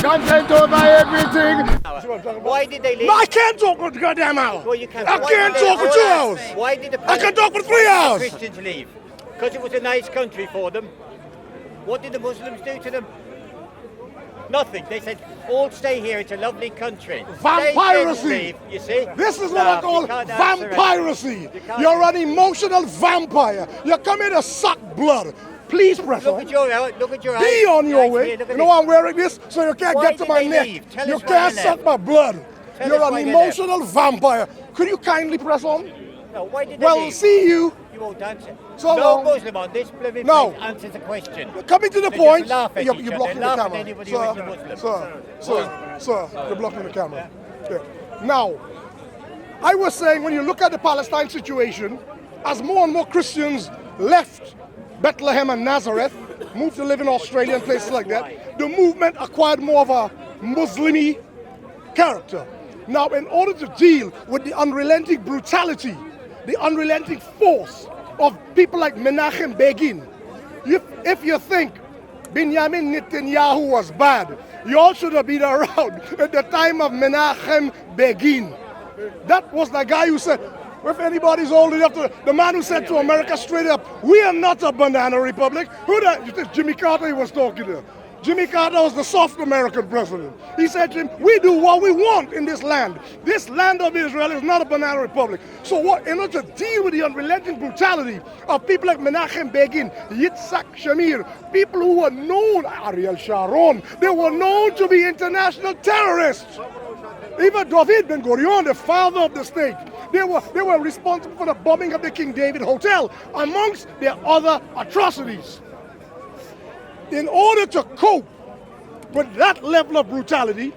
content over everything. Why did they leave? No, I can't talk for a goddamn hour. Well, you can't. I can't talk for 2 hours. Why did the I can talk for 3 hours. Christians leave? Because it was a nice country for them. What did the Muslims do to them? Nothing. They said, all stay here, it's a lovely country. Vampiracy. You see? This is what I call vampiracy. You're an emotional vampire. You're coming to suck blood. Please press on. Look at your eyes. Be on your way. Here, you know I'm wearing this so you can't get to my neck. You can't suck my blood. You're an emotional vampire. Could you kindly press on? No, why did they Well, leave? see you. You won't answer. So no long. Muslim on this blooming No. place answers the question. Coming to the They point, just laugh at you're each other. blocking They the laugh at camera. anybody who isn't Muslim. Sir, you're blocking the camera. Yeah. Now, I was saying when you look at the Palestine situation, as more and more Christians left Bethlehem and Nazareth, moved to live in Australia and places like that, the movement acquired more of a Muslimy character. Now, in order to deal with the unrelenting brutality, the unrelenting force of people like Menachem Begin, if you think Benjamin Netanyahu was bad, you all should have been around at the time of Menachem Begin. That was the guy who said, if anybody's old enough to, the man who said to America straight up, we are not a banana republic. Who that? You think Jimmy Carter he was talking to? Jimmy Carter was the soft American president. He said to him, we do what we want in this land. This land of Israel is not a banana republic. So what, in order to deal with the unrelenting brutality of people like Menachem Begin, Yitzhak Shamir, people who were known, Ariel Sharon, they were known to be international terrorists. Even David Ben Gurion, the father of the state, they were responsible for the bombing of the King David Hotel, amongst their other atrocities. In order to cope with that level of brutality,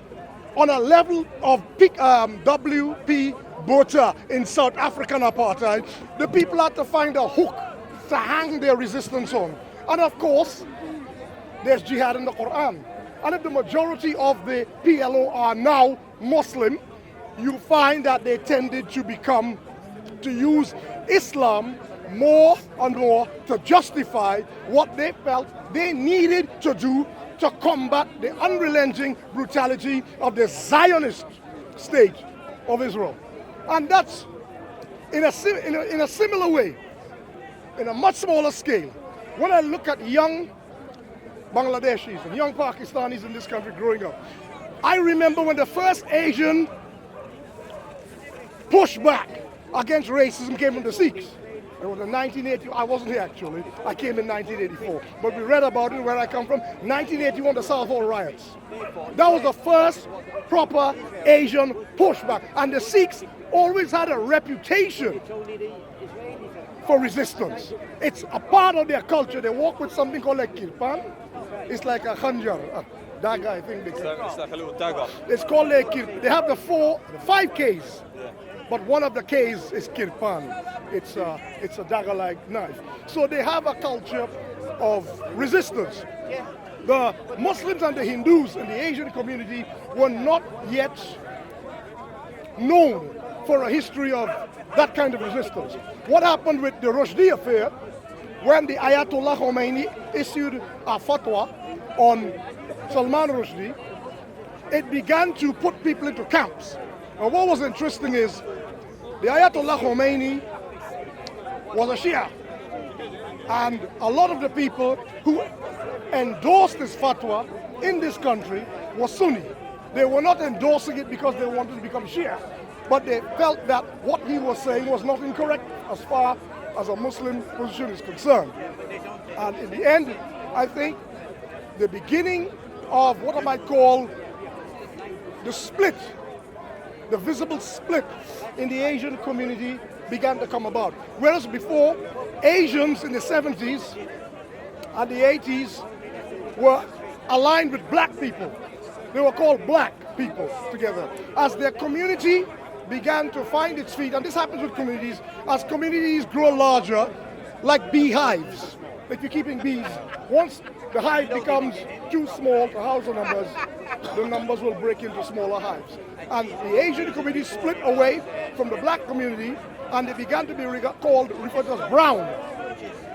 on a level of W.P. Botha in South African apartheid, the people had to find a hook to hang their resistance on. And of course, there's jihad in the Quran. And if the majority of the PLO are now Muslim, you find that they tended to use Islam more and more to justify what they felt they needed to do to combat the unrelenting brutality of the Zionist state of Israel. And that's in a similar way, in a much smaller scale. When I look at young Bangladeshis and young Pakistanis in this country growing up, I remember when the first Asian pushback against racism came from the Sikhs. It was in 1980. I wasn't here actually. I came in 1984. But we read about it where I come from. 1981, the Southall riots. That was the first proper Asian pushback. And the Sikhs always had a reputation for resistance. It's a part of their culture. They walk with something called a kirpan. It's like a khanjar, a dagger, I think. It's like a little dagger. It's called a kirpan. They have the 5 Ks. But one of the Ks is kirpan. It's a dagger-like knife. So they have a culture of resistance. The Muslims and the Hindus in the Asian community were not yet known for a history of that kind of resistance. What happened with the Rushdie affair, when the Ayatollah Khomeini issued a fatwa on Salman Rushdie, it began to put people into camps. And what was interesting is the Ayatollah Khomeini was a Shia. And a lot of the people who endorsed this fatwa in this country were Sunni. They were not endorsing it because they wanted to become Shia, but they felt that what he was saying was not incorrect as far as a Muslim position is concerned. And in the end, I think the beginning of what I might call the split, the visible split in the Asian community began to come about. Whereas before, Asians in the 70s and the 80s were aligned with black people. They were called black people together. As their community began to find its feet, and this happens with communities, as communities grow larger, like beehives. If you're keeping bees, once the hive becomes too small to house the numbers will break into smaller hives. And the Asian community split away from the black community, and they began to be referred to as brown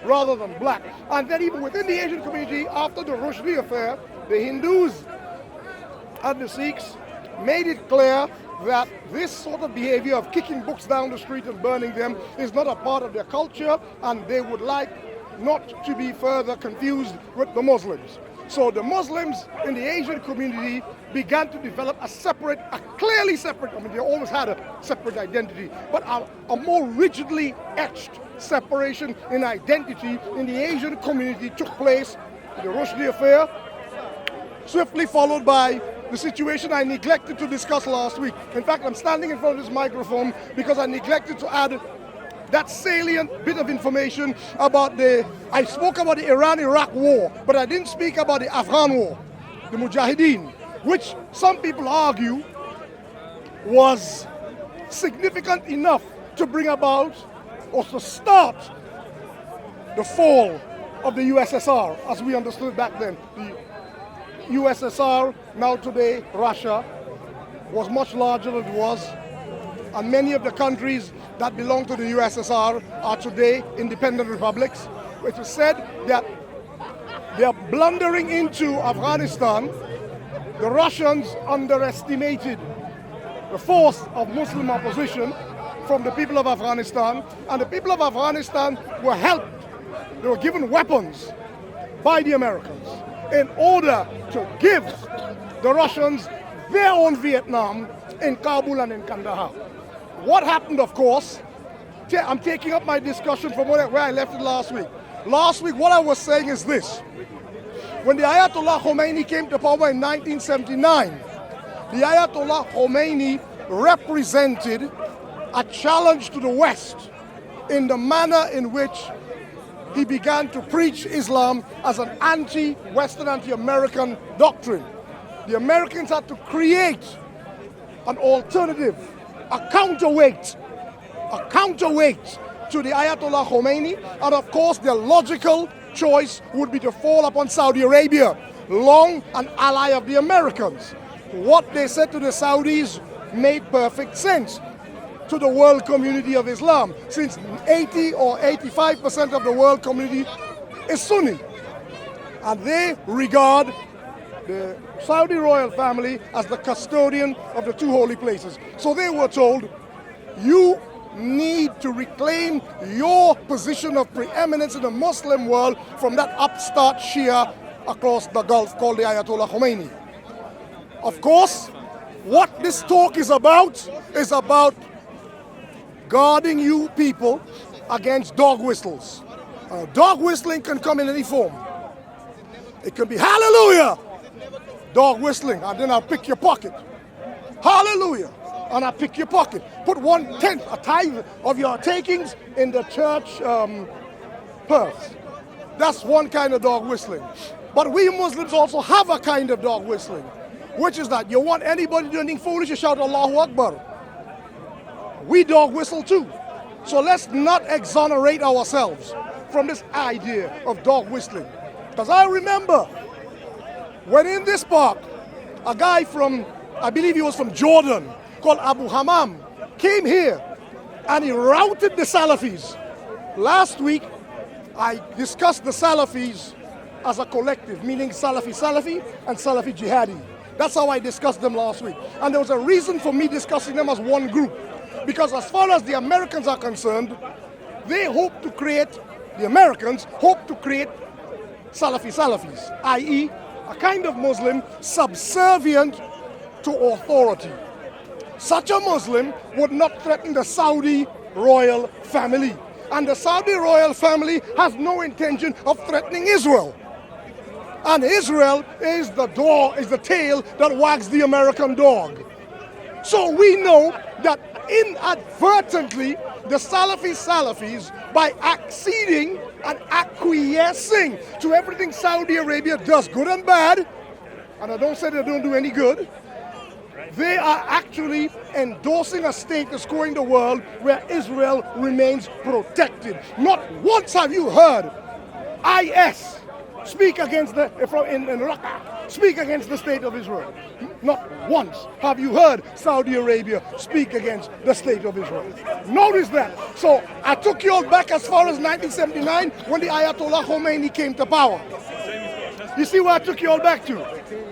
rather than black. And then even within the Asian community, after the Rushdie affair, the Hindus and the Sikhs made it clear that this sort of behavior of kicking books down the street and burning them is not a part of their culture, and they would like not to be further confused with the Muslims. So the Muslims in the Asian community began to develop a clearly separate, I mean they always had a separate identity, but a more rigidly etched separation in identity in the Asian community took place. The Rushdie affair, swiftly followed by the situation I neglected to discuss last week. In fact, I'm standing in front of this microphone because I neglected to add that salient bit of information about I spoke about the Iran-Iraq war, but I didn't speak about the Afghan war, the Mujahideen, which some people argue was significant enough to bring about or to start the fall of the USSR as we understood back then. The USSR, now today Russia, was much larger than it was, and many of the countries that belong to the USSR are today independent republics. It is said that they are blundering into Afghanistan. The Russians underestimated the force of Muslim opposition from the people of Afghanistan, and the people of Afghanistan were helped. They were given weapons by the Americans in order to give the Russians their own Vietnam in Kabul and in Kandahar. What happened, of course, I'm taking up my discussion from where I left it last week. Last week, what I was saying is this. When the Ayatollah Khomeini came to power in 1979, the Ayatollah Khomeini represented a challenge to the West in the manner in which he began to preach Islam as an anti-Western, anti-American doctrine. The Americans had to create an alternative, a counterweight to the Ayatollah Khomeini, and of course their logical choice would be to fall upon Saudi Arabia, long an ally of the Americans. What they said to the Saudis made perfect sense to the world community of Islam, since 80 or 85% of the world community is Sunni, and they regard the Saudi royal family as the custodian of the two holy places. So they were told, you need to reclaim your position of preeminence in the Muslim world from that upstart Shia across the Gulf called the Ayatollah Khomeini. Of course, what this talk is about guarding you people against dog whistles. Dog whistling can come in any form. It can be hallelujah, dog whistling, and then I'll pick your pocket. Hallelujah, and I'll pick your pocket. Put 1/10, a tithe of your takings in the church purse. That's one kind of dog whistling. But we Muslims also have a kind of dog whistling, which is that you want anybody doing anything foolish, you shout Allahu Akbar. We dog whistle too. So let's not exonerate ourselves from this idea of dog whistling. Because I remember when in this park, a guy from, I believe he was from Jordan, called Abu Hammam, came here and he routed the Salafis. Last week, I discussed the Salafis as a collective, meaning Salafi and Salafi Jihadi. That's how I discussed them last week. And there was a reason for me discussing them as one group. Because as far as the Americans are concerned, the Americans hope to create Salafis, i.e. a kind of Muslim subservient to authority. Such a Muslim would not threaten the Saudi royal family. And the Saudi royal family has no intention of threatening Israel. And Israel is the tail that wags the American dog. So we know that inadvertently, the Salafis, by acceding and acquiescing to everything Saudi Arabia does, good and bad, and I don't say they don't do any good, they are actually endorsing a status quo in the world where Israel remains protected. Not once have you heard IS speak against speak against the state of Israel. Not once have you heard Saudi Arabia speak against the state of Israel. Notice that. So I took you all back as far as 1979 when the Ayatollah Khomeini came to power. You see where I took you all back to?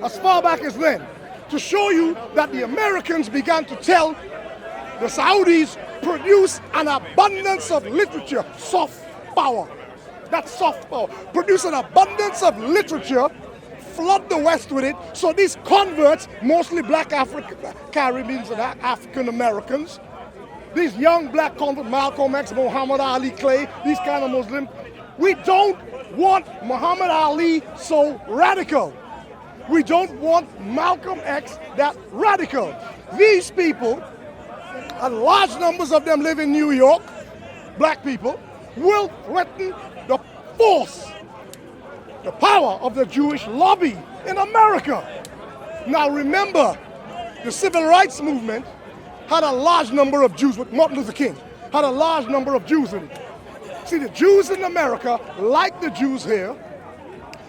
As far back as then. to show you that the Americans began to tell the Saudis produce an abundance of literature, soft power. That's soft power. Produce an abundance of literature, flood the West with it. So these converts, mostly black Caribbeans and African Americans, these young black converts, Malcolm X, Muhammad Ali, Clay, these kind of Muslims, we don't want Muhammad Ali so radical. We don't want Malcolm X that radical. These people, and large numbers of them live in New York, black people, will threaten the force, the power of the Jewish lobby in America. Now remember, the civil rights movement had a large number of Jews, with Martin Luther King, had a large number of Jews in it. See, the Jews in America, like the Jews here,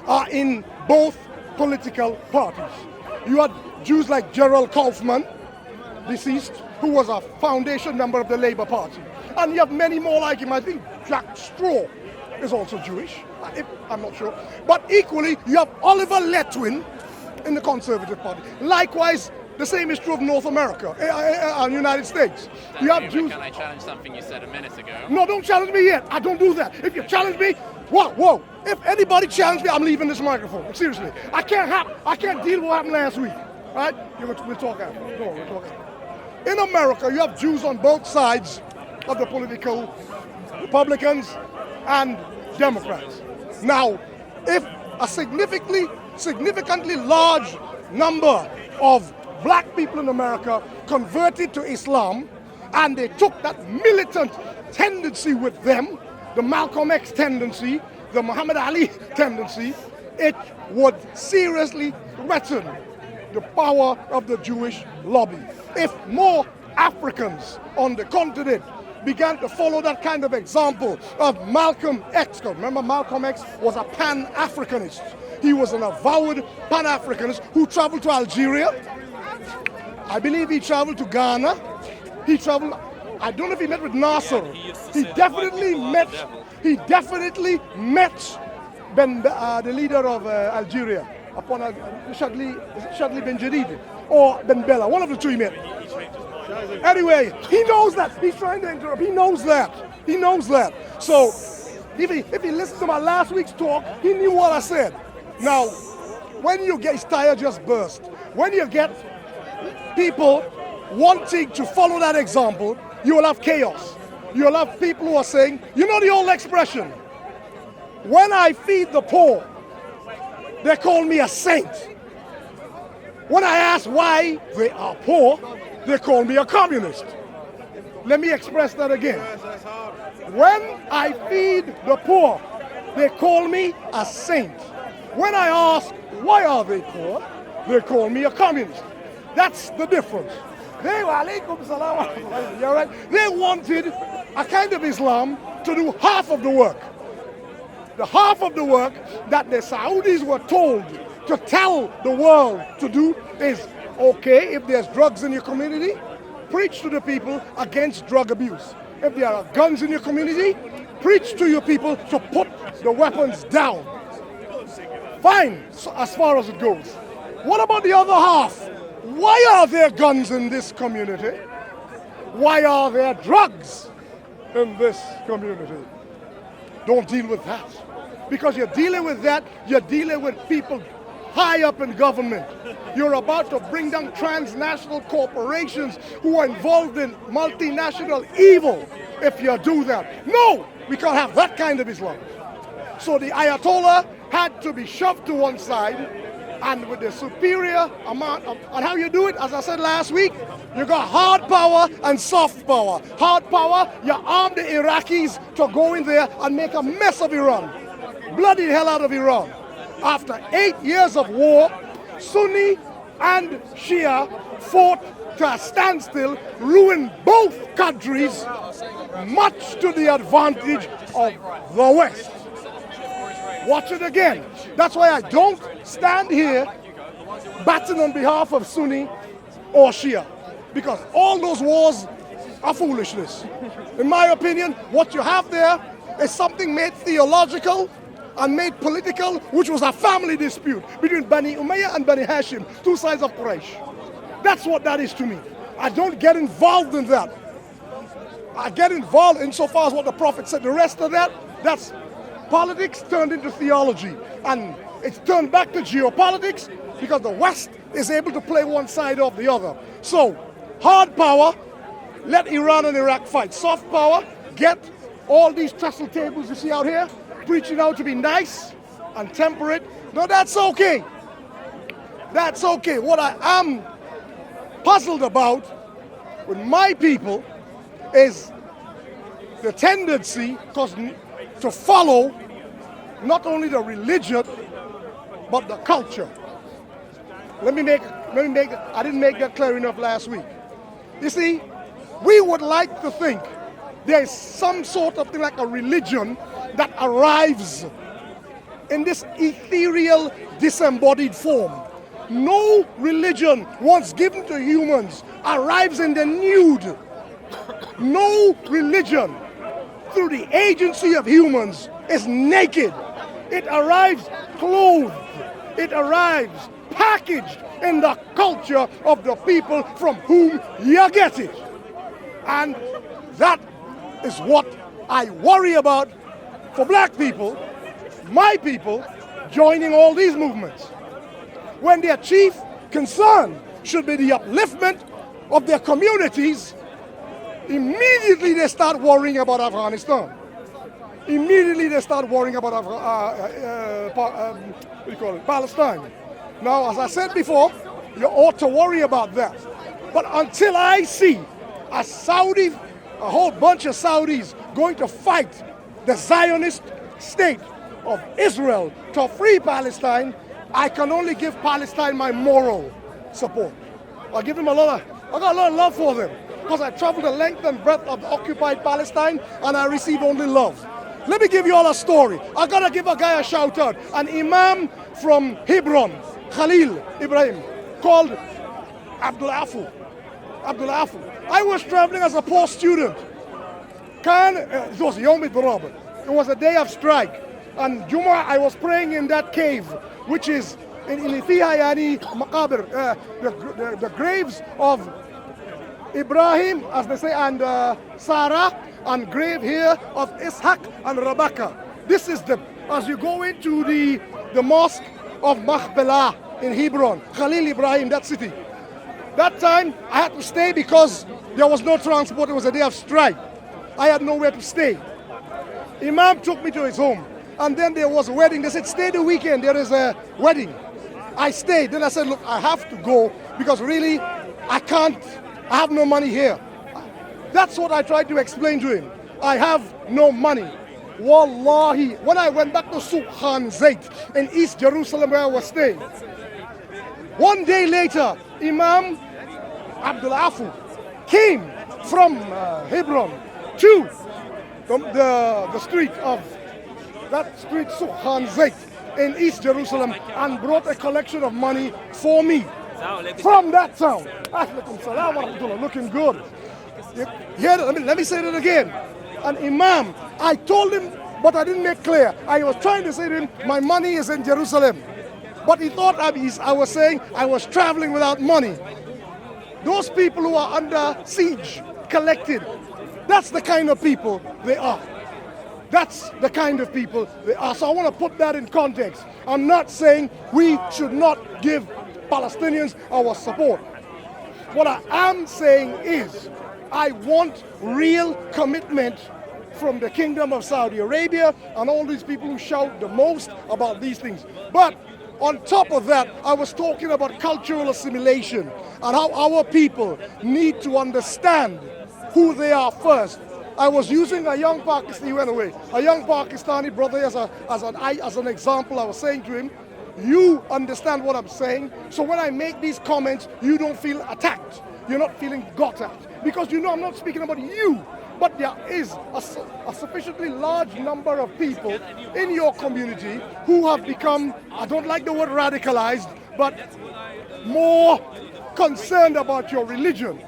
are in both political parties. You had Jews like Gerald Kaufman, deceased, who was a foundation member of the Labour Party. And you have many more like him. I think Jack Straw is also Jewish, I'm not sure. But equally, you have Oliver Letwin in the Conservative Party. Likewise, the same is true of North America, United States. You have Jews. Can I challenge something you said a minute ago? No, don't challenge me yet. I don't do that. If you challenge me, whoa. If anybody challenges me, I'm leaving this microphone. Seriously, I can't deal with what happened last week. Right? We'll talk after. No, we'll talk after. In America, you have Jews on both sides of the political, Republicans and Democrats. Now, if a significantly large number of black people in America converted to Islam and they took that militant tendency with them, the Malcolm X tendency, the Muhammad Ali tendency, it would seriously threaten the power of the Jewish lobby. If more Africans on the continent began to follow that kind of example of Malcolm X, remember Malcolm X was a Pan-Africanist. He was an avowed Pan-Africanist who traveled to Algeria. I believe he traveled to Ghana. He traveled, I don't know if he met with Nasser. He definitely met the leader of Algeria, upon Chadli Ben Jadid, or Ben Bella, one of the two he met. Anyway, he knows that. He's trying to interrupt. He knows that. So, if he listened to my last week's talk, he knew what I said. Now, when you get, his tire just burst. When you get people wanting to follow that example, you will have chaos. You will have people who are saying, you know the old expression, when I feed the poor, they call me a saint. When I ask why they are poor, they call me a communist. Let me express that again. When I feed the poor, they call me a saint. When I ask why are they poor, they call me a communist. That's the difference. They wanted a kind of Islam to do half of the work. The half of the work that the Saudis were told to tell the world to do is, okay, if there's drugs in your community, preach to the people against drug abuse. If there are guns in your community, preach to your people to put the weapons down. Fine, so as far as it goes. What about the other half? Why are there guns in this community? Why are there drugs in this community? Don't deal with that. Because you're dealing with that, you're dealing with people high up in government. You're about to bring down transnational corporations who are involved in multinational evil if you do that. No, we can't have that kind of Islam. So the Ayatollah had to be shoved to one side, and with the superior amount of, and how you do it, as I said last week, you got hard power and soft power. Hard power, you arm the Iraqis to go in there and make a mess of Iran. Bloody hell out of Iran. After 8 years of war, Sunni and Shia fought to a standstill, ruined both countries, much to the advantage of the West. Watch it again. That's why I don't stand here batting on behalf of Sunni or Shia, because all those wars are foolishness. In my opinion, what you have there is something made theological and made political, which was a family dispute between Bani Umayyah and Bani Hashim, two sides of Quraysh. That's what that is to me. I don't get involved in that. I get involved insofar as what the Prophet said. The rest of that, that's politics turned into theology. And it's turned back to geopolitics because the West is able to play one side or the other. So, hard power, let Iran and Iraq fight. Soft power, get all these trestle tables you see out here, preaching out to be nice and temperate. No, that's okay. That's okay. What I am puzzled about with my people is the tendency to follow not only the religion but the culture. Let me make I didn't make that clear enough last week. You see, we would like to think there is some sort of thing like a religion that arrives in this ethereal, disembodied form. No religion once given to humans arrives in the nude. No religion through the agency of humans is naked. It arrives clothed. It arrives packaged in the culture of the people from whom you get it. And that is what I worry about for black people, my people, joining all these movements. When their chief concern should be the upliftment of their communities, immediately they start worrying about Afghanistan. Immediately they start worrying about Palestine. Now, as I said before, you ought to worry about that. But until I see a whole bunch of Saudis going to fight the Zionist state of Israel to free Palestine, I can only give Palestine my moral support. I got a lot of love for them because I traveled the length and breadth of occupied Palestine and I receive only love. Let me give you all a story. I gotta give a guy a shout out. An imam from Hebron, Khalil Ibrahim, called Abdul Afu. I was traveling as a poor student. It was Yom It was a day of strike. And Juma, I was praying in that cave, which is in Fiha Yani Maqabir, the graves of Ibrahim, as they say, and Sarah, and grave here of Ishaq and Rebecca. This is as you go into the mosque of Mahbela in Hebron, Khalil Ibrahim, that city. That time I had to stay because there was no transport. It was a day of strike. I had nowhere to stay. Imam took me to his home. And then there was a wedding. They said, stay the weekend. There is a wedding. I stayed. Then I said, look, I have to go because really I have no money here. That's what I tried to explain to him. I have no money. Wallahi, when I went back to Suq Khan Zayt in East Jerusalem where I was staying, one day later, Imam Abdul Afu came from Hebron to the street of that street Suq Khan Zayt in East Jerusalem and brought a collection of money for me from that town. Looking good. Here, let me say that again. An imam, I told him, but I didn't make clear. I was trying to say to him, my money is in Jerusalem. But he thought I was saying I was traveling without money. Those people who are under siege, collected, that's the kind of people they are. That's the kind of people they are. So I want to put that in context. I'm not saying we should not give Palestinians our support. What I am saying is I want real commitment from the Kingdom of Saudi Arabia and all these people who shout the most about these things. But on top of that, I was talking about cultural assimilation and how our people need to understand who they are first. I was using a young Pakistani, he went away, a young Pakistani brother as an example. I was saying to him, you understand what I'm saying, so when I make these comments, you don't feel attacked. You're not feeling got at. Because you know I'm not speaking about you, but there is a sufficiently large number of people in your community who have become, I don't like the word radicalized, but more concerned about your religion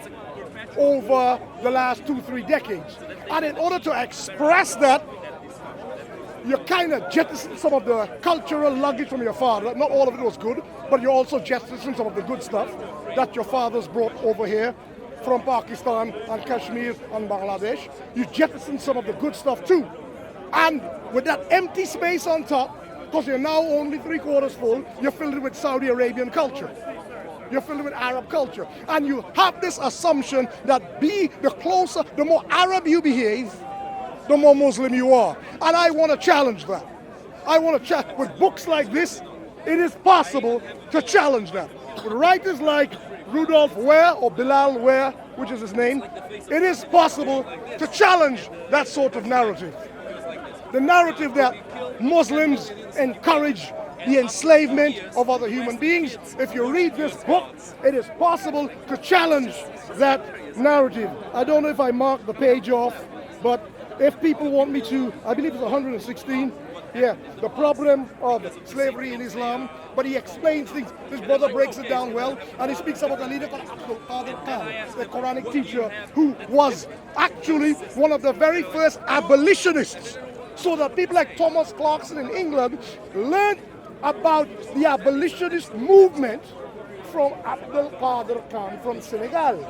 over the last 2-3 decades. And in order to express that, you kind of jettison some of the cultural luggage from your father. Not all of it was good, but you also jettison some of the good stuff that your fathers brought over here from Pakistan and Kashmir and Bangladesh. You jettison some of the good stuff too. And with that empty space on top, because you're now only 3/4 full, you're filled it with Saudi Arabian culture. You're filled with Arab culture. And you have this assumption that the closer, the more Arab you behave, the more Muslim you are. And I want to challenge that. I want to challenge, with books like this, it is possible to challenge that. With writers like Rudolf Ware or Bilal Ware, which is his name, it is possible to challenge that sort of narrative. The narrative that Muslims encourage the enslavement of other human beings. If you read this book, it is possible to challenge that narrative. I don't know if I marked the page off, but if people want me to, I believe it's 116. Yeah, the problem of slavery in Islam, but he explains things. This brother breaks it down well, and he speaks about a leader called Abdul Khan, the Quranic teacher, who was actually one of the very first abolitionists. So that people like Thomas Clarkson in England learned about the abolitionist movement from Abdul Qadir Khan from Senegal.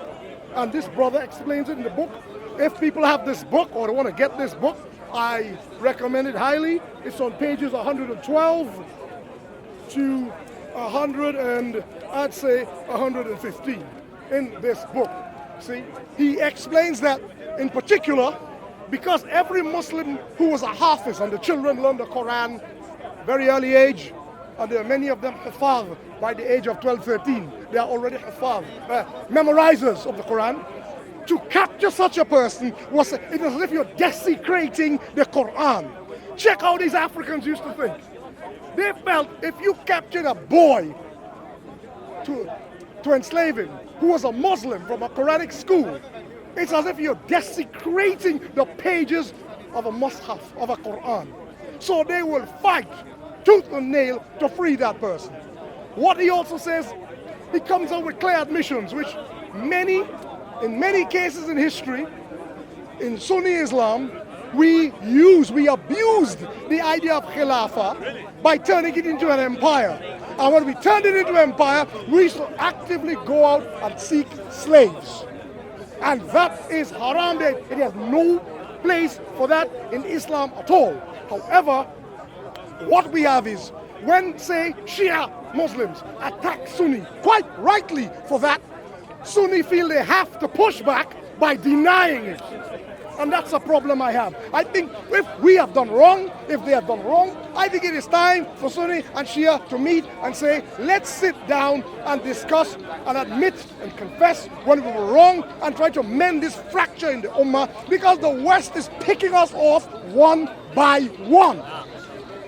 And this brother explains it in the book. If people have this book or want to get this book, I recommend it highly. It's on pages 112 to 100 and I'd say 115 in this book. See, he explains that in particular, because every Muslim who was a Hafiz, and the children learn the Quran very early age, and there are many of them Hafaz by the age of 12, 13. They are already Hafaz, memorizers of the Quran. To capture such a person was, it is as if you're desecrating the Quran. Check how these Africans used to think. They felt if you captured a boy to enslave him, who was a Muslim from a Quranic school, it's as if you're desecrating the pages of a Mus'haf, of a Quran. So they will fight tooth and nail to free that person. What he also says, he comes out with clear admissions, which in many cases in history, in Sunni Islam, we abused the idea of Khilafah by turning it into an empire. And when we turned it into an empire, we used to actively go out and seek slaves. And that is haram. It has no place for that in Islam at all. However, what we have is when, say, Shia Muslims attack Sunni, quite rightly for that, Sunni feel they have to push back by denying it. And that's a problem I have. I think if we have done wrong, if they have done wrong, I think it is time for Sunni and Shia to meet and say, let's sit down and discuss and admit and confess when we were wrong and try to mend this fracture in the Ummah, because the West is picking us off one by one.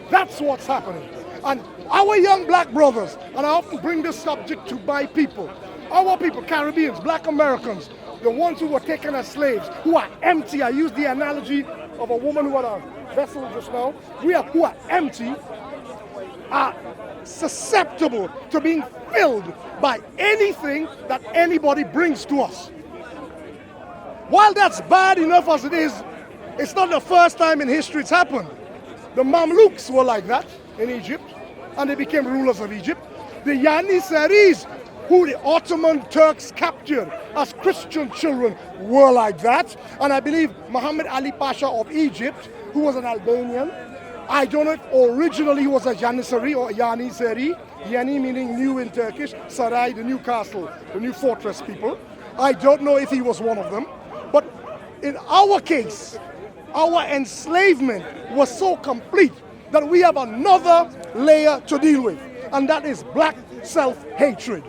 That's what's happening. And our young black brothers, and I often bring this subject to my people, our people, Caribbeans, black Americans, the ones who were taken as slaves, who are empty. I use the analogy of a woman who had a vessel just now. Who are empty, are susceptible to being filled by anything that anybody brings to us. While that's bad enough as it is, it's not the first time in history it's happened. The Mamluks were like that in Egypt, and they became rulers of Egypt. The Janissaries, who the Ottoman Turks captured as Christian children, were like that. And I believe Muhammad Ali Pasha of Egypt, who was an Albanian, I don't know if originally he was a Janissary or a Janissary, Yani meaning new in Turkish, Sarai, the new castle, the new fortress people. I don't know if he was one of them. But in our case, our enslavement was so complete that we have another layer to deal with, and that is black self-hatred.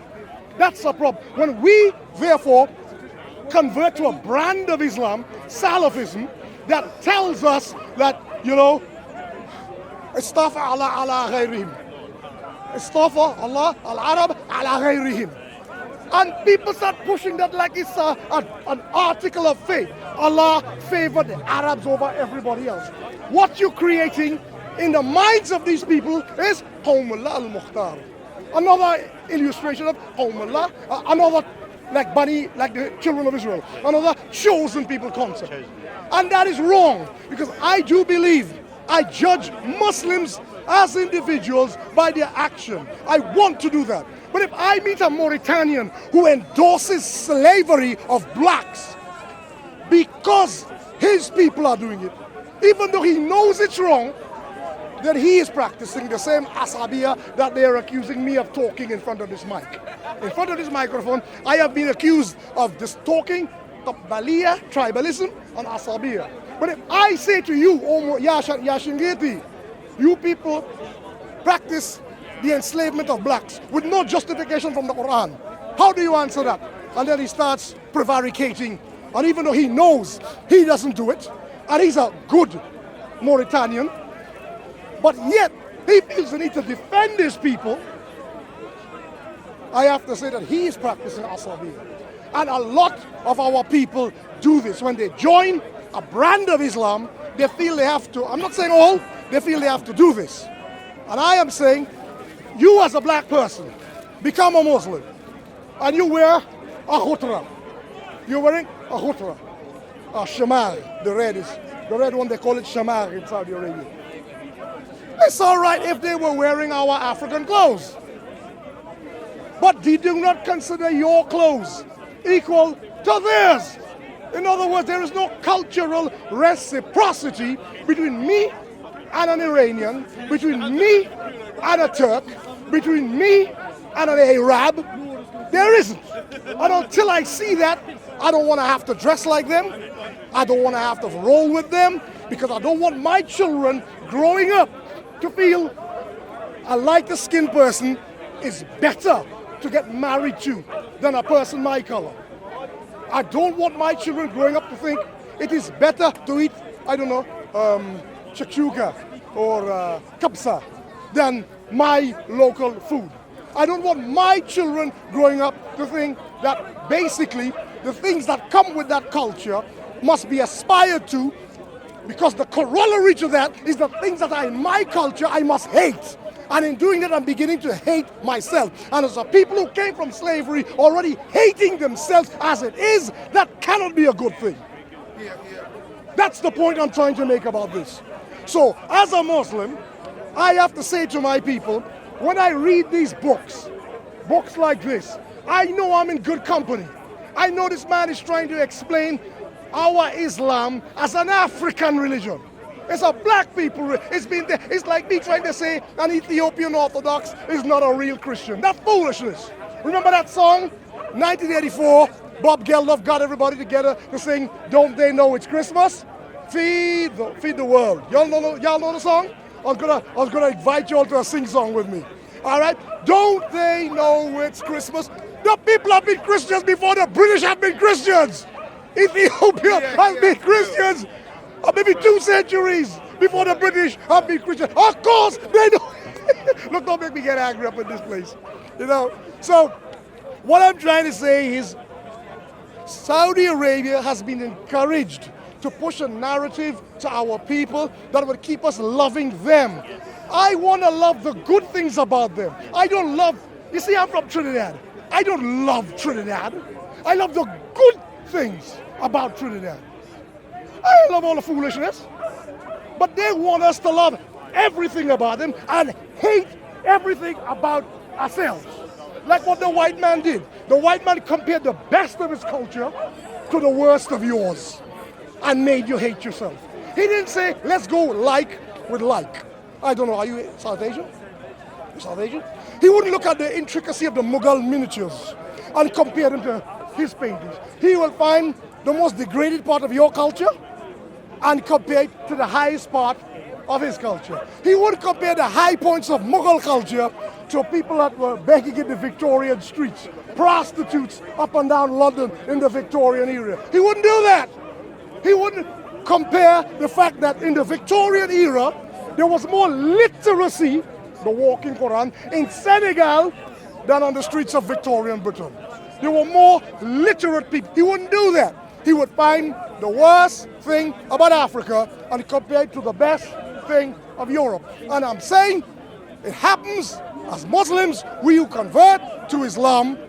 That's a problem. When we, therefore, convert to a brand of Islam, Salafism, that tells us that, Istafa Allah ala ghayrihim. Istafa Allah al-Arab ala ghayrihim. And people start pushing that like it's an article of faith. Allah favored the Arabs over everybody else. What you're creating in the minds of these people is Qawmullah al-Mukhtar. Another illustration of Qawmullah, another like the children of Israel, another chosen people concept. And that is wrong, because I do believe I judge Muslims as individuals by their action. I want to do that. But if I meet a Mauritanian who endorses slavery of blacks because his people are doing it, even though he knows it's wrong, then he is practicing the same asabiya that they are accusing me of talking in front of this mic. In front of this microphone, I have been accused of this talking, Tabaliya, tribalism, and asabiya. But if I say to you, oh, Yashingeti, you people practice the enslavement of blacks with no justification from the Quran, how do you answer that? And then he starts prevaricating, and even though he knows he doesn't do it, and he's a good Mauritanian, but yet he feels the need to defend his people, I have to say that he is practicing asabiya. And a lot of our people do this. When they join a brand of Islam, they feel they have to, I'm not saying all, they feel they have to do this. And I am saying, you as a black person, become a Muslim, and you wear a khutra. You're wearing a khutra, a shamar, the red one, they call it shamar in Saudi Arabia. It's all right if they were wearing our African clothes. But they do not consider your clothes equal to theirs. In other words, there is no cultural reciprocity between me and an Iranian, between me and a Turk, between me and an Arab. There isn't. And until I see that, I don't want to have to dress like them. I don't want to have to roll with them, because I don't want my children growing up to feel a lighter-skinned person is better to get married to than a person my color. I don't want my children growing up to think it is better to eat, I don't know, shakshuka or kabsa than my local food. I don't want my children growing up to think that basically the things that come with that culture must be aspired to, because the corollary to that is the things that are in my culture I must hate. And in doing that, I'm beginning to hate myself. And as a people who came from slavery already hating themselves as it is, that cannot be a good thing. That's the point I'm trying to make about this. So, as a Muslim, I have to say to my people, when I read these books like this, I know I'm in good company. I know this man is trying to explain our Islam as an African religion. It's a black people. It's like me trying to say an Ethiopian Orthodox is not a real Christian. That's foolishness. Remember that song, 1984? Bob Geldof got everybody together to sing "Don't They Know It's Christmas?" Feed the world. Y'all know the song? I was gonna invite y'all to a sing song with me. All right? Don't they know it's Christmas? The people have been Christians before the British have been Christians. Ethiopia has been Christians. Or maybe 2 centuries before the British have been Christian. Of course, they know. Look, don't make me get angry up in this place. You know? So, what I'm trying to say is, Saudi Arabia has been encouraged to push a narrative to our people that would keep us loving them. I want to love the good things about them. I don't love, you see, I'm from Trinidad. I don't love Trinidad. I love the good things about Trinidad. I don't love all the foolishness, but they want us to love everything about them and hate everything about ourselves. Like what the white man did. The white man compared the best of his culture to the worst of yours and made you hate yourself. He didn't say, let's go like with like. I don't know, are you South Asian? You South Asian? He wouldn't look at the intricacy of the Mughal miniatures and compare them to his paintings. He will find the most degraded part of your culture and compare it to the highest part of his culture. He wouldn't compare the high points of Mughal culture to people that were begging in the Victorian streets, prostitutes up and down London in the Victorian era. He wouldn't do that. He wouldn't compare the fact that in the Victorian era, there was more literacy, the walking Quran, in Senegal than on the streets of Victorian Britain. There were more literate people. He wouldn't do that. He would find the worst thing about Africa and compare it to the best thing of Europe. And I'm saying it happens as Muslims, we who convert to Islam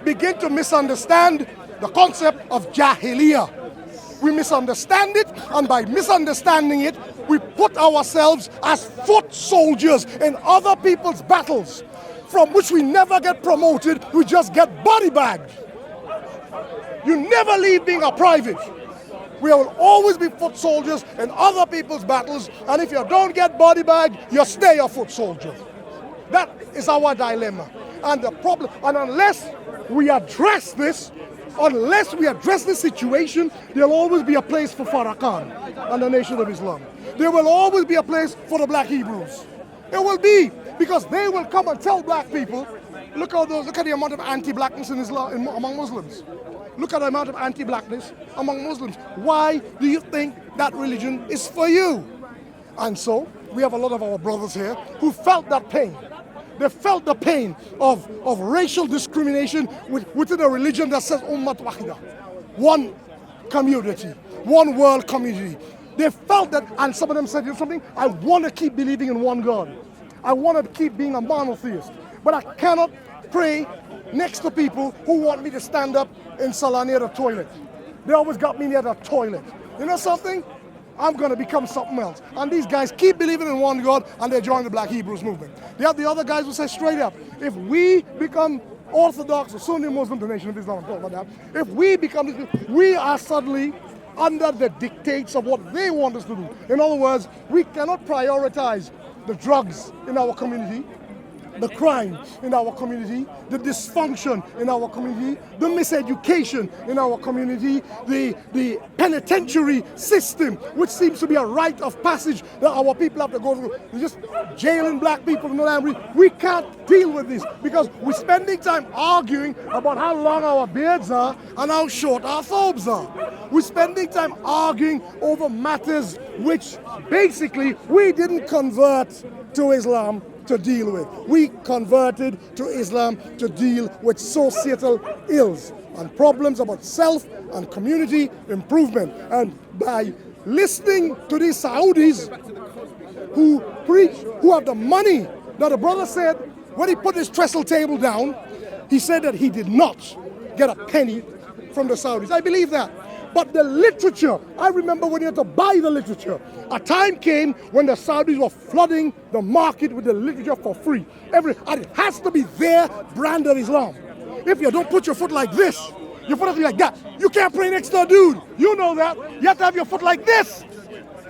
begin to misunderstand the concept of Jahiliyyah. we misunderstand it, and by misunderstanding it, we put ourselves as foot soldiers in other people's battles, from which we never get promoted, we just get body bagged. You never leave being a private. We will always be foot soldiers in other people's battles, and if you don't get body bagged, you stay a foot soldier. That is our dilemma. And the problem, and unless we address this situation, there'll always be a place for Farrakhan and the Nation of Islam. There will always be a place for the black Hebrews. There will be, because they will come and tell black people, look at the amount of anti-blackness in Islam, among Muslims. Look at the amount of anti-blackness among Muslims. Why do you think that religion is for you? And so, we have a lot of our brothers here who felt that pain. They felt the pain of racial discrimination within a religion that says Ummat Wahida. One community, one world community. They felt that, and some of them said, you know something, I want to keep believing in one God. I want to keep being a monotheist. But I cannot pray next to people who want me to stand up in Salah near the toilet. They always got me near the toilet. You know something? I'm going to become something else. And these guys keep believing in one God, and they join the Black Hebrews movement. They have the other guys who say straight up, if we become Orthodox or Sunni Muslim, the Nation of Islam, I'm talking about that, if we become this, we are suddenly under the dictates of what they want us to do. In other words, we cannot prioritize the drugs in our community, the crime in our community, the dysfunction in our community, the miseducation in our community, the penitentiary system, which seems to be a rite of passage that our people have to go through. They're just jailing black people in the land. We can't deal with this because we're spending time arguing about how long our beards are and how short our thobes are. We're spending time arguing over matters which basically we didn't convert to Islam to deal with. We converted to Islam to deal with societal ills and problems about self and community improvement. And by listening to these Saudis who preach, who have the money, now the brother said when he put his trestle table down, he said that he did not get a penny from the Saudis. I believe that. But the literature, I remember when you had to buy the literature. A time came when the Saudis were flooding the market with the literature for free. And it has to be their brand of Islam. If you don't put your foot like this, your foot has to be like that. You can't pray next to a dude. You know that. You have to have your foot like this.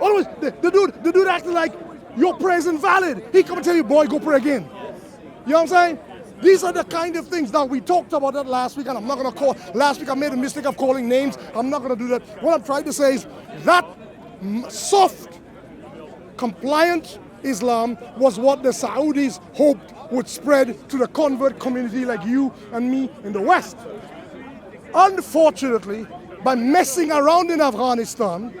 Always, the dude acting like your prayer is invalid. He come and tell you, boy, go pray again. You know what I'm saying? These are the kind of things. Now, we talked about that last week, and I'm not going to call. Last week, I made a mistake of calling names. I'm not going to do that. What I'm trying to say is that soft, compliant Islam was what the Saudis hoped would spread to the convert community like you and me in the West. Unfortunately, by messing around in Afghanistan,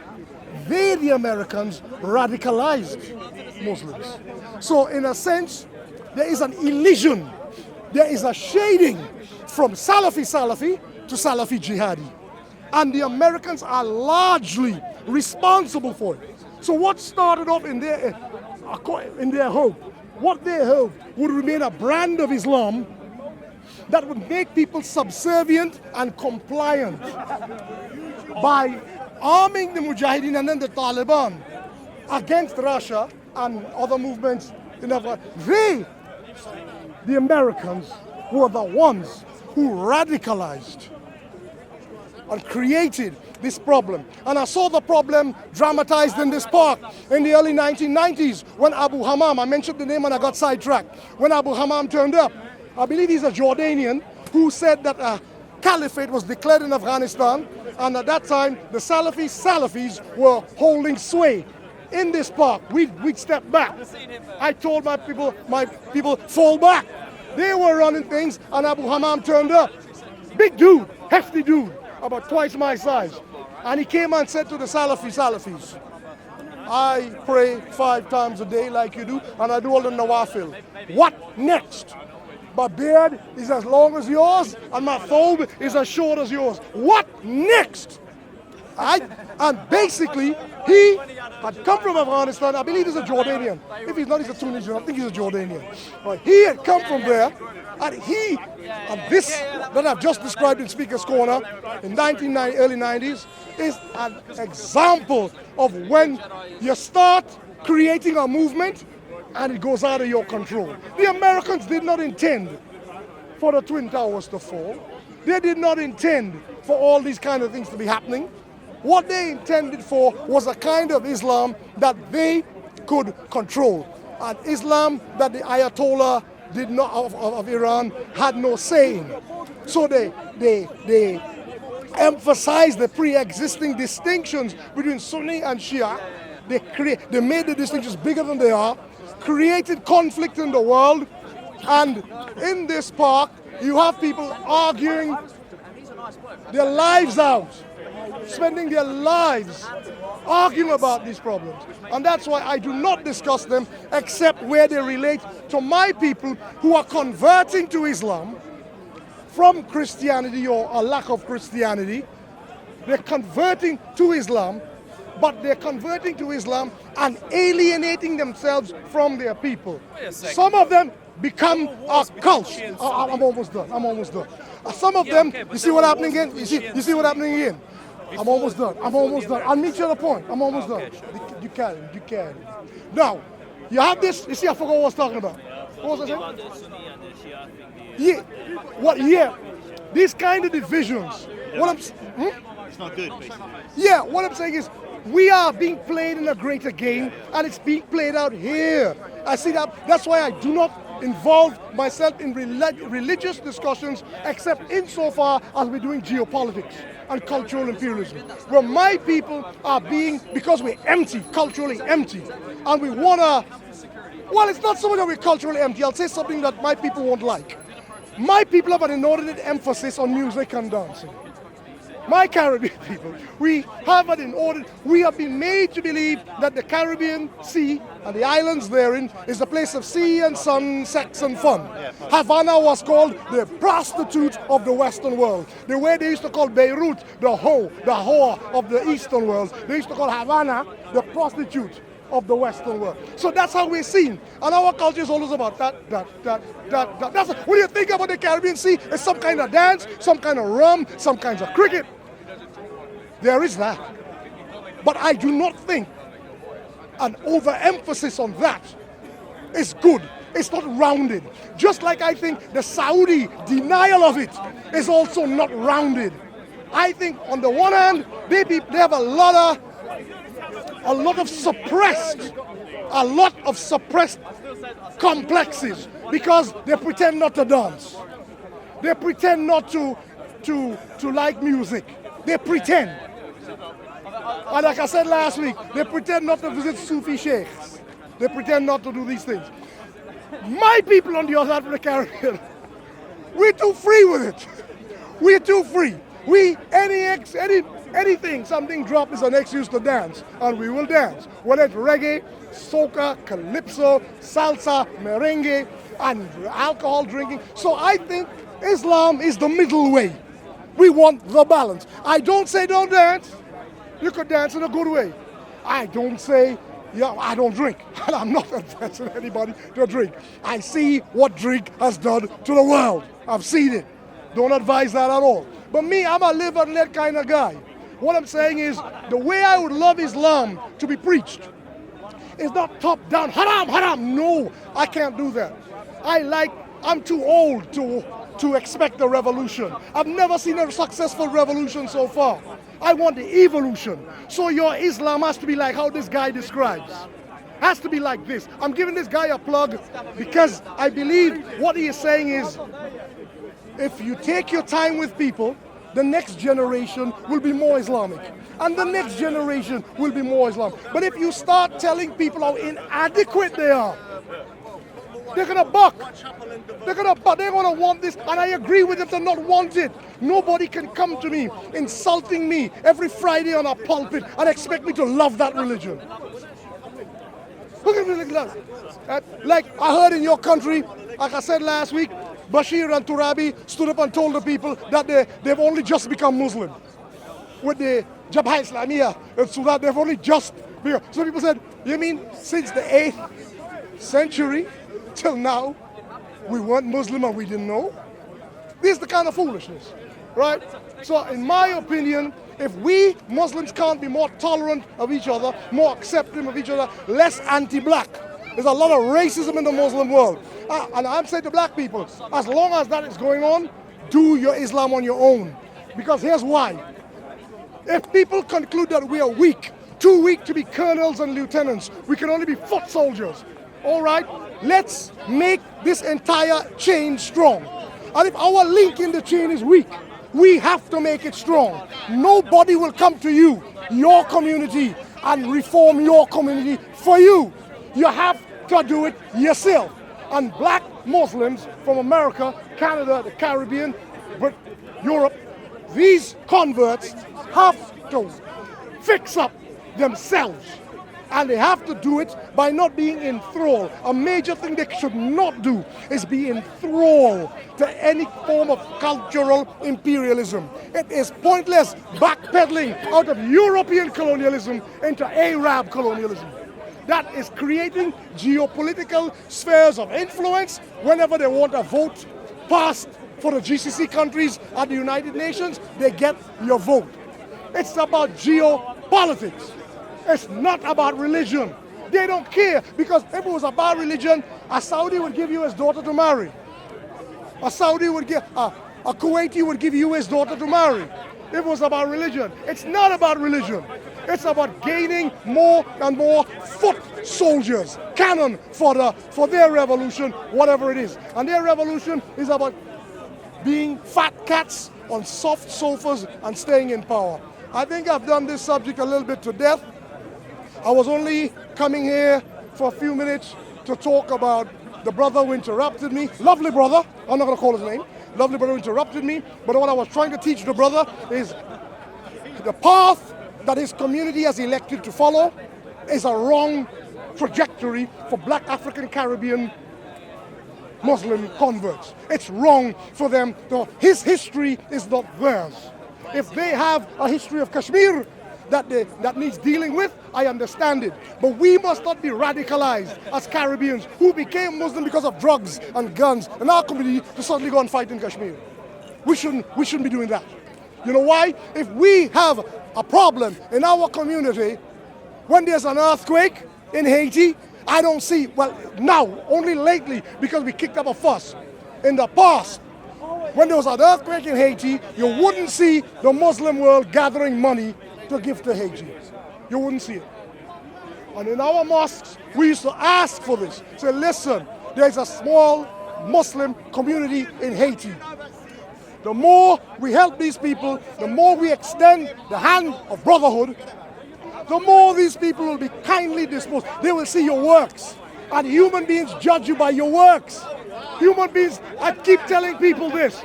they, the Americans, radicalized Muslims. So, in a sense, there is an elision. There is a shading from Salafi to Salafi jihadi. And the Americans are largely responsible for it. So what started off in their hope, what they hoped would remain a brand of Islam that would make people subservient and compliant by arming the Mujahideen and then the Taliban against Russia and other movements in Afghanistan. The Americans were the ones who radicalized and created this problem. And I saw the problem dramatized in this park in the early 1990s when Abu Hammam, I mentioned the name and I got sidetracked, when Abu Hammam turned up. I believe he's a Jordanian who said that a caliphate was declared in Afghanistan, and at that time the Salafis were holding sway. In this park, we'd step back. I told my people, fall back. They were running things, and Abu Hammam turned up. Big dude, hefty dude, about twice my size. And he came and said to the Salafis, I pray 5 times a day like you do, and I do all the nawafil. What next? My beard is as long as yours, and my thobe is as short as yours. What next? And basically, he had come from Afghanistan. I believe he's a Jordanian. If he's not, he's a Tunisian. I think he's a Jordanian. Right. He had come from there, and this that I've just described in Speaker's Corner in early 90s is an example of when you start creating a movement and it goes out of your control. The Americans did not intend for the Twin Towers to fall. They did not intend for all these kind of things to be happening. What they intended for was a kind of Islam that they could control. An Islam that the Ayatollah did not of Iran had no say in. So they emphasized the pre-existing distinctions between Sunni and Shia. They made the distinctions bigger than they are, created conflict in the world, and in this park you have people arguing their lives out, spending their lives arguing about these problems. And that's why I do not discuss them except where they relate to my people who are converting to Islam from Christianity or a lack of Christianity. They're converting to Islam, but they're converting to Islam and alienating themselves from their people. Some of them become a cult. I'm almost done. Some of them, you see what happening again? You see what happening again? I'm almost done. I'll meet you at a point. I'm almost done. You can. Now, you have this, you see, I forgot what I was talking about. What was I saying? Yeah. These kind of divisions. It's not good, basically. Yeah, what I'm saying is, we are being played in a greater game, and it's being played out here. I see that. That's why I do not involve myself in religious discussions, except insofar as we're doing geopolitics and cultural imperialism, where my people are being, because we're empty, culturally empty, and we want to, well, it's not so much that we're culturally empty. I'll say something that my people won't like. My people have an inordinate emphasis on music and dancing. My Caribbean people, we have been made to believe that the Caribbean Sea and the islands therein is a place of sea and sun, sex and fun. Havana was called the prostitute of the Western world. The way they used to call Beirut the whore of the Eastern world. They used to call Havana the prostitute of the Western world. So that's how we're seen. And our culture is always about that. That's when you think about the Caribbean Sea, it's some kind of dance, some kind of rum, some kinds of cricket. There is that. But I do not think an overemphasis on that is good. It's not rounded. Just like I think the Saudi denial of it is also not rounded. I think on the one hand, they have a lot of suppressed complexes because they pretend not to dance. They pretend not to like music. They pretend. And like I said last week, they pretend not to visit Sufi Sheikhs. They pretend not to do these things. My people on the other side of the Caribbean, we're too free with it. We're too free. Anything, something drop is an excuse to dance, and we will dance. Whether it's reggae, soca, calypso, salsa, merengue, and alcohol drinking. So I think Islam is the middle way. We want the balance. I don't say don't dance. You could dance in a good way. I don't say, I don't drink. And I'm not advising anybody to drink. I see what drink has done to the world. I've seen it. Don't advise that at all. But me, I'm a live and let kind of guy. What I'm saying is, the way I would love Islam to be preached is not top down, haram, haram. No, I can't do that. I'm too old to expect a revolution. I've never seen a successful revolution so far. I want the evolution. So your Islam has to be like how this guy describes. Has to be like this. I'm giving this guy a plug because I believe what he is saying is, if you take your time with people, the next generation will be more Islamic. And the next generation will be more Islamic. But if you start telling people how inadequate they are, they're going to buck. They're going to want this. And I agree with them to not want it. Nobody can come to me insulting me every Friday on a pulpit and expect me to love that religion. Look at me like that. Like I heard in your country, like I said last week, Bashir and Turabi stood up and told the people that they've only just become Muslim. with the Jabhat Islamiyah, and so that they've only just begun. So people said, you mean since the 8th century till now, we weren't Muslim and we didn't know? This is the kind of foolishness, right? So in my opinion, if we Muslims can't be more tolerant of each other, more accepting of each other, less anti-black, there's a lot of racism in the Muslim world. And I'm saying to black people, as long as that is going on, do your Islam on your own. Because here's why. If people conclude that we are weak, too weak to be colonels and lieutenants, we can only be foot soldiers. All right, let's make this entire chain strong. And if our link in the chain is weak, we have to make it strong. Nobody will come to you, your community, and reform your community for you. You have to do it yourself. And black Muslims from America, Canada, the Caribbean, Europe, these converts have to fix up themselves. And they have to do it by not being enthralled. A major thing they should not do is be enthralled to any form of cultural imperialism. It is pointless backpedaling out of European colonialism into Arab colonialism. That is creating geopolitical spheres of influence. Whenever they want a vote passed for the GCC countries at the United Nations, they get your vote. It's about geopolitics. It's not about religion. They don't care, because if it was about religion, a Saudi would give you his daughter to marry. A Saudi would give, a Kuwaiti would give you his daughter to marry. If it was about religion, it's not about religion. It's about gaining more and more foot soldiers, cannon for their revolution, whatever it is. And their revolution is about being fat cats on soft sofas and staying in power. I think I've done this subject a little bit to death. I was only coming here for a few minutes to talk about the brother who interrupted me. Lovely brother, I'm not going to call his name. Lovely brother who interrupted me. But what I was trying to teach the brother is the path that his community has elected to follow is a wrong trajectory for black African Caribbean Muslim converts. It's wrong for them. His history is not theirs. If they have a history of Kashmir that needs dealing with, I understand it. But we must not be radicalized as Caribbeans who became Muslim because of drugs and guns in our community to suddenly go and fight in Kashmir. We shouldn't be doing that. You know why? If we have a problem in our community, when there's an earthquake in Haiti, I don't see, well, now, only lately, because we kicked up a fuss. In the past, when there was an earthquake in Haiti, you wouldn't see the Muslim world gathering money to give to Haiti. You wouldn't see it. And in our mosques, we used to ask for this. Say, listen, there's a small Muslim community in Haiti. The more we help these people, the more we extend the hand of brotherhood, the more these people will be kindly disposed. They will see your works. And human beings judge you by your works. Human beings, I keep telling people this.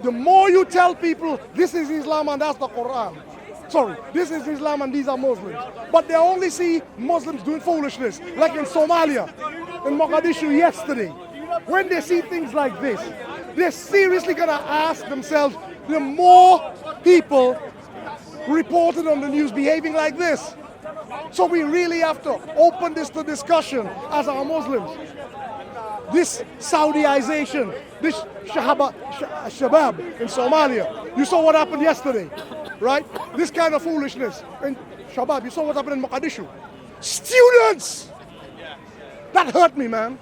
The more you tell people, this is Islam and that's the Quran. Sorry, this is Islam and these are Muslims. But they only see Muslims doing foolishness, like in Somalia, in Mogadishu yesterday. When they see things like this, they're seriously going to ask themselves, the more people reported on the news behaving like this. So we really have to open this to discussion as our Muslims. This Saudiization, this Al-Shabab in Somalia, you saw what happened yesterday, right? This kind of foolishness in Shabab, you saw what happened in Mogadishu. Students! That hurt me, man.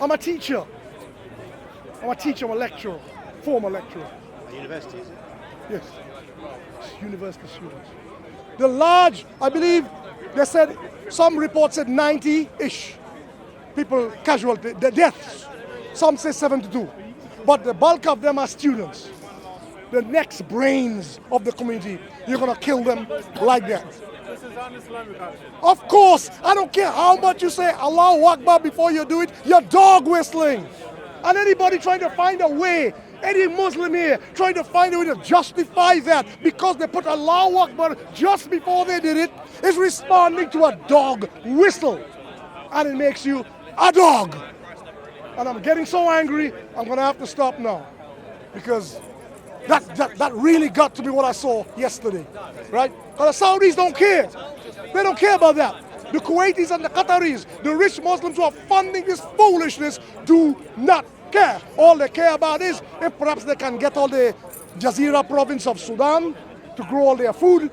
I'm a teacher. I'm a lecturer, former lecturer. University, is it? Yes, university students. The large, I believe, they said, some reports said 90-ish people casualty, the deaths. Some say 72. But the bulk of them are students. The next brains of the community. You're going to kill them like that. This is un-Islamic action. Of course, I don't care how much you say Allahu Akbar before you do it, you're dog whistling. And anybody trying to find a way, any Muslim here trying to find a way to justify that because they put Allahu Akbar just before they did it, is responding to a dog whistle. And it makes you a dog. And I'm getting so angry, I'm going to have to stop now. Because That really got to me what I saw yesterday, right? Because the Saudis don't care. They don't care about that. The Kuwaitis and the Qataris, the rich Muslims who are funding this foolishness, do not care. All they care about is if perhaps they can get all the Jazeera province of Sudan to grow all their food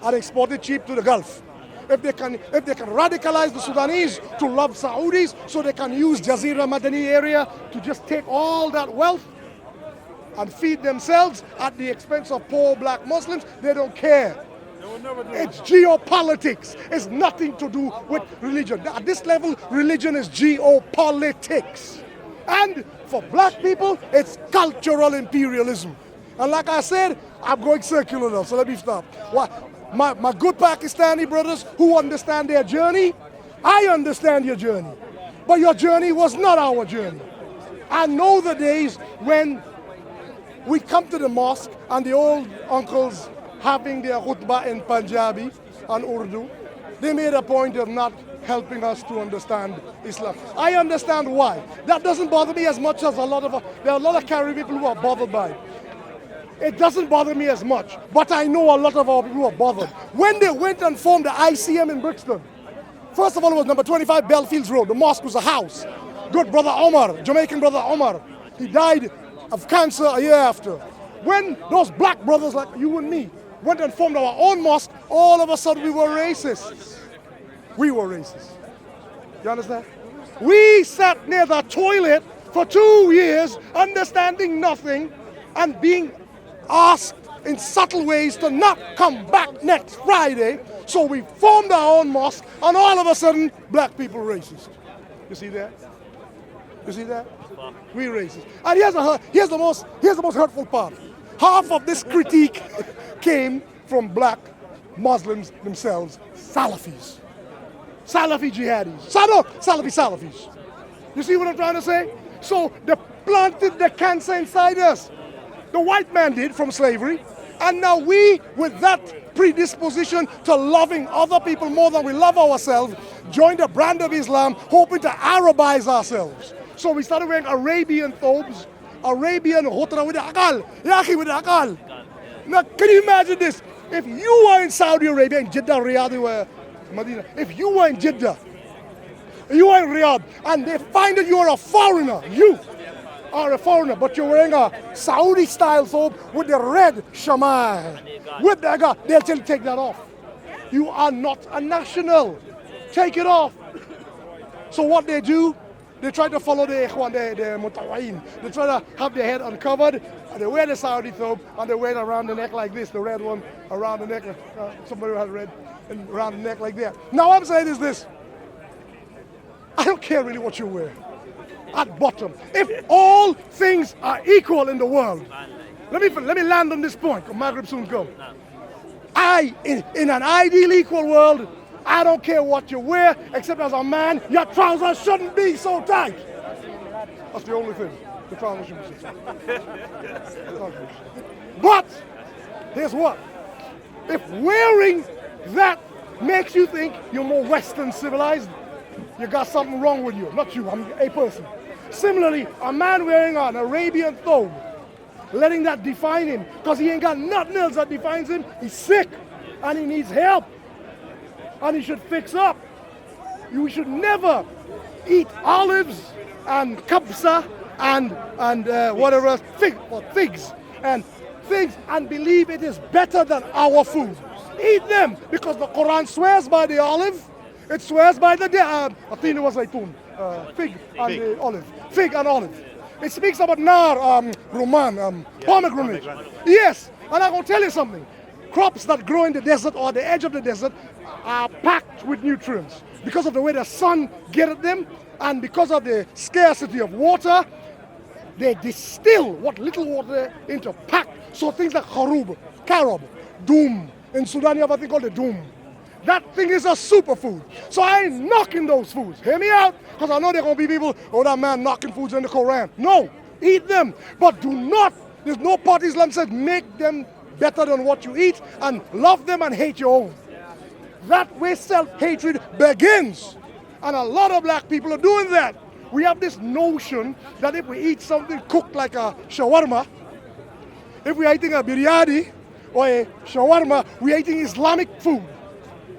and export it cheap to the Gulf. If they can radicalize the Sudanese to love Saudis so they can use Jazeera Madani area to just take all that wealth and feed themselves at the expense of poor black Muslims, they don't care. It's geopolitics. It's nothing to do with religion. At this level, religion is geopolitics. And for black people, it's cultural imperialism. And like I said, I'm going circular now, so let me stop. My good Pakistani brothers who understand their journey, I understand your journey. But your journey was not our journey. I know the days when we come to the mosque and the old uncles having their khutbah in Punjabi and Urdu, they made a point of not helping us to understand Islam. I understand why. That doesn't bother me as much as there are a lot of Caribbean people who are bothered by it. It doesn't bother me as much, but I know a lot of our people who are bothered. When they went and formed the ICM in Brixton, first of all, it was number 25 Belfields Road. The mosque was a house. Good brother Omar, Jamaican brother Omar, he died of cancer a year after. When those black brothers like you and me went and formed our own mosque, all of a sudden we were racists. We were racist. You understand? We sat near the toilet for 2 years, understanding nothing and being asked in subtle ways to not come back next Friday. So we formed our own mosque, and all of a sudden, black people racist. You see that? You see that? We racist. And here's the most hurtful part. Half of this critique came from black Muslims themselves, Salafis. Salafi jihadis. Salafis. You see what I'm trying to say? So they planted the cancer inside us. The white man did from slavery. And now we, with that predisposition to loving other people more than we love ourselves, joined the brand of Islam, hoping to Arabize ourselves. So we started wearing Arabian thobes, Arabian hotra with the akal, yaki with the akal. Now, can you imagine this? If you were in Saudi Arabia, in Jeddah, Riyadh, Medina, if you were in Jeddah, you were in Riyadh, and they find that you are a foreigner, you are a foreigner, but you're wearing a Saudi-style thobe with the red shamal, with the aga, they'll tell you take that off. You are not a national. Take it off. So what they do, they try to follow the ikhwan, the mutawa'in. They try to have their head uncovered, and they wear the Saudi thobe, and they wear it around the neck like this, the red one around the neck. Somebody had red and around the neck like that. Now what I'm saying is this. I don't care really what you wear. At bottom, if all things are equal in the world, let me land on this point, because Maghrib soon come. In an ideal equal world, I don't care what you wear, except as a man, your trousers shouldn't be so tight. That's the only thing. The trousers shouldn't be so tight. But, here's what. If wearing that makes you think you're more Western civilized, you got something wrong with you. Not you, I'm a person. Similarly, a man wearing an Arabian thobe, letting that define him, because he ain't got nothing else that defines him, he's sick, and he needs help, and he should fix up. You should never eat olives and kabsa and whatever else, figs and things, and believe it is better than our food. Eat them, because the Quran swears by the olive, it swears by the atina wa zaytun, fig and the olive. Fig and olive. It speaks about nar, rumman, pomegranate. Yes, and I'm going to tell you something. Crops that grow in the desert or the edge of the desert are packed with nutrients because of the way the sun gets at them, and because of the scarcity of water, they distill what little water into packed. So things like kharub, carob, doom. In Sudan, you have a thing called the doom. That thing is a superfood. So I ain't knocking those foods. Hear me out, because I know there are going to be people, oh, that man knocking foods in the Quran. No, eat them. But do not, there's no part Islam says make them better than what you eat, and love them and hate your own. That way self-hatred begins. And a lot of black people are doing that. We have this notion that if we eat something cooked like a shawarma, If we're eating a biryani or a shawarma, we're eating Islamic food.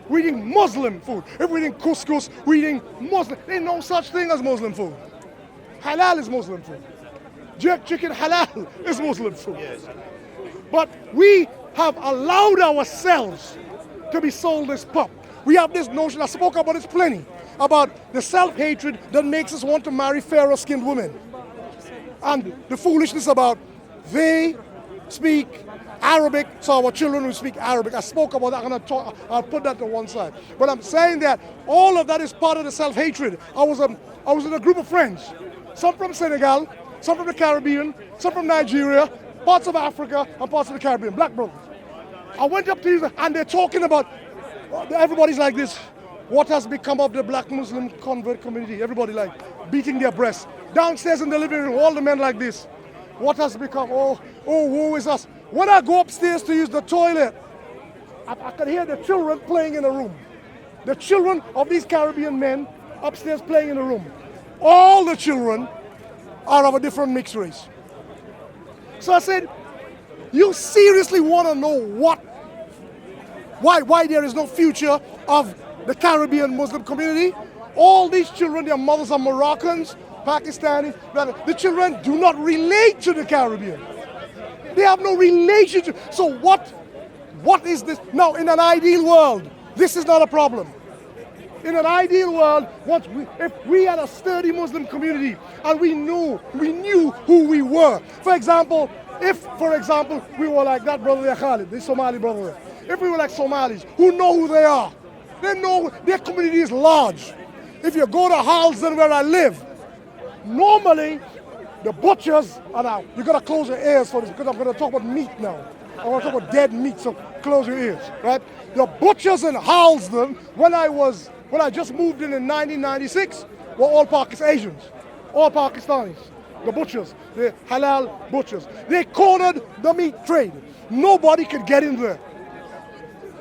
We're eating Muslim food. If we're eating couscous, we're eating Muslim. There's no such thing as Muslim food. Halal is Muslim food. Jerk chicken halal is Muslim food. But we have allowed ourselves to be sold this pup. We have this notion, I spoke about this plenty, about the self-hatred that makes us want to marry fairer-skinned women. And the foolishness about they speak Arabic, so our children will speak Arabic. I spoke about that, I'll put that to one side. But I'm saying that all of that is part of the self-hatred. I was in a group of friends, some from Senegal, some from the Caribbean, some from Nigeria, parts of Africa, and parts of the Caribbean, black brothers. I went up to these and they're talking about, everybody's like this, what has become of the black Muslim convert community? Everybody like beating their breasts. Downstairs in the living room, all the men like this. What has become? Oh, woe is us. When I go upstairs to use the toilet, I can hear the children playing in the room. The children of these Caribbean men upstairs playing in the room. All the children are of a different mixed race. So I said, you seriously want to know why there is no future of the Caribbean Muslim community? All these children, their mothers are Moroccans, Pakistanis. The children do not relate to the Caribbean. They have no relationship. So what is this? Now, in an ideal world, this is not a problem. In an ideal world, if we had a sturdy Muslim community and we knew who we were. For example, if we were like that brother there, Khalid, the Somali brother there. If we were like Somalis who know who they are, they know their community is large. If you go to Halsden where I live, normally the butchers are now, you gotta close your ears for this because I'm gonna talk about meat now. I want to talk about dead meat, so close your ears, right? The butchers in Halsden, when I just moved in 1996, were all Asians, all Pakistanis. The butchers, the halal butchers. They cornered the meat trade. Nobody could get in there.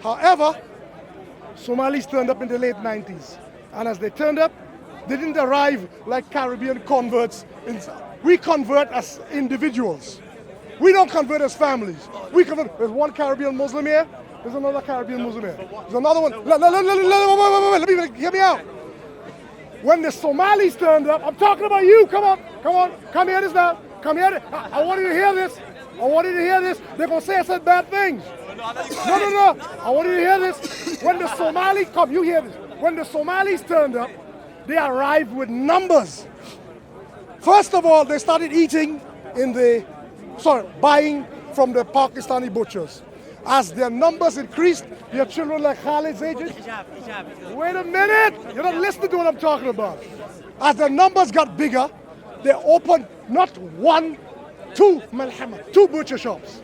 However, Somalis turned up in the late 90s. And as they turned up, they didn't arrive like Caribbean converts. We convert as individuals. We don't convert as families. We convert. There's one Caribbean Muslim here. There's another Caribbean Muslim here. There's another one. Let me hear me out. When the Somalis turned up, I'm talking about you. Come on, come hear this now. Come hear it. I want you to hear this. They're gonna say I said bad things. No. I want you to hear this. When the Somalis come, you hear this. When the Somalis turned up, they arrived with numbers. First of all, they started buying from the Pakistani butchers. As their numbers increased, their children like Khalid's ages. Wait a minute, you're not listening to what I'm talking about. As their numbers got bigger, they opened not one, two butcher shops.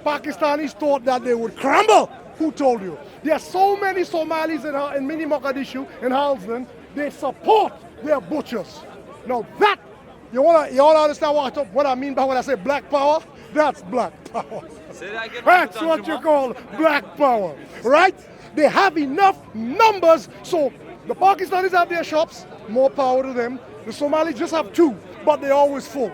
Pakistanis thought that they would crumble. Who told you? There are so many Somalis in mini Mogadishu, in Halsden, they support their butchers. Now that, you want to understand what I mean by when I say black power? That's black power. That's what you call black power, right? They have enough numbers, so the Pakistanis have their shops, more power to them. The Somalis just have two, but they're always full.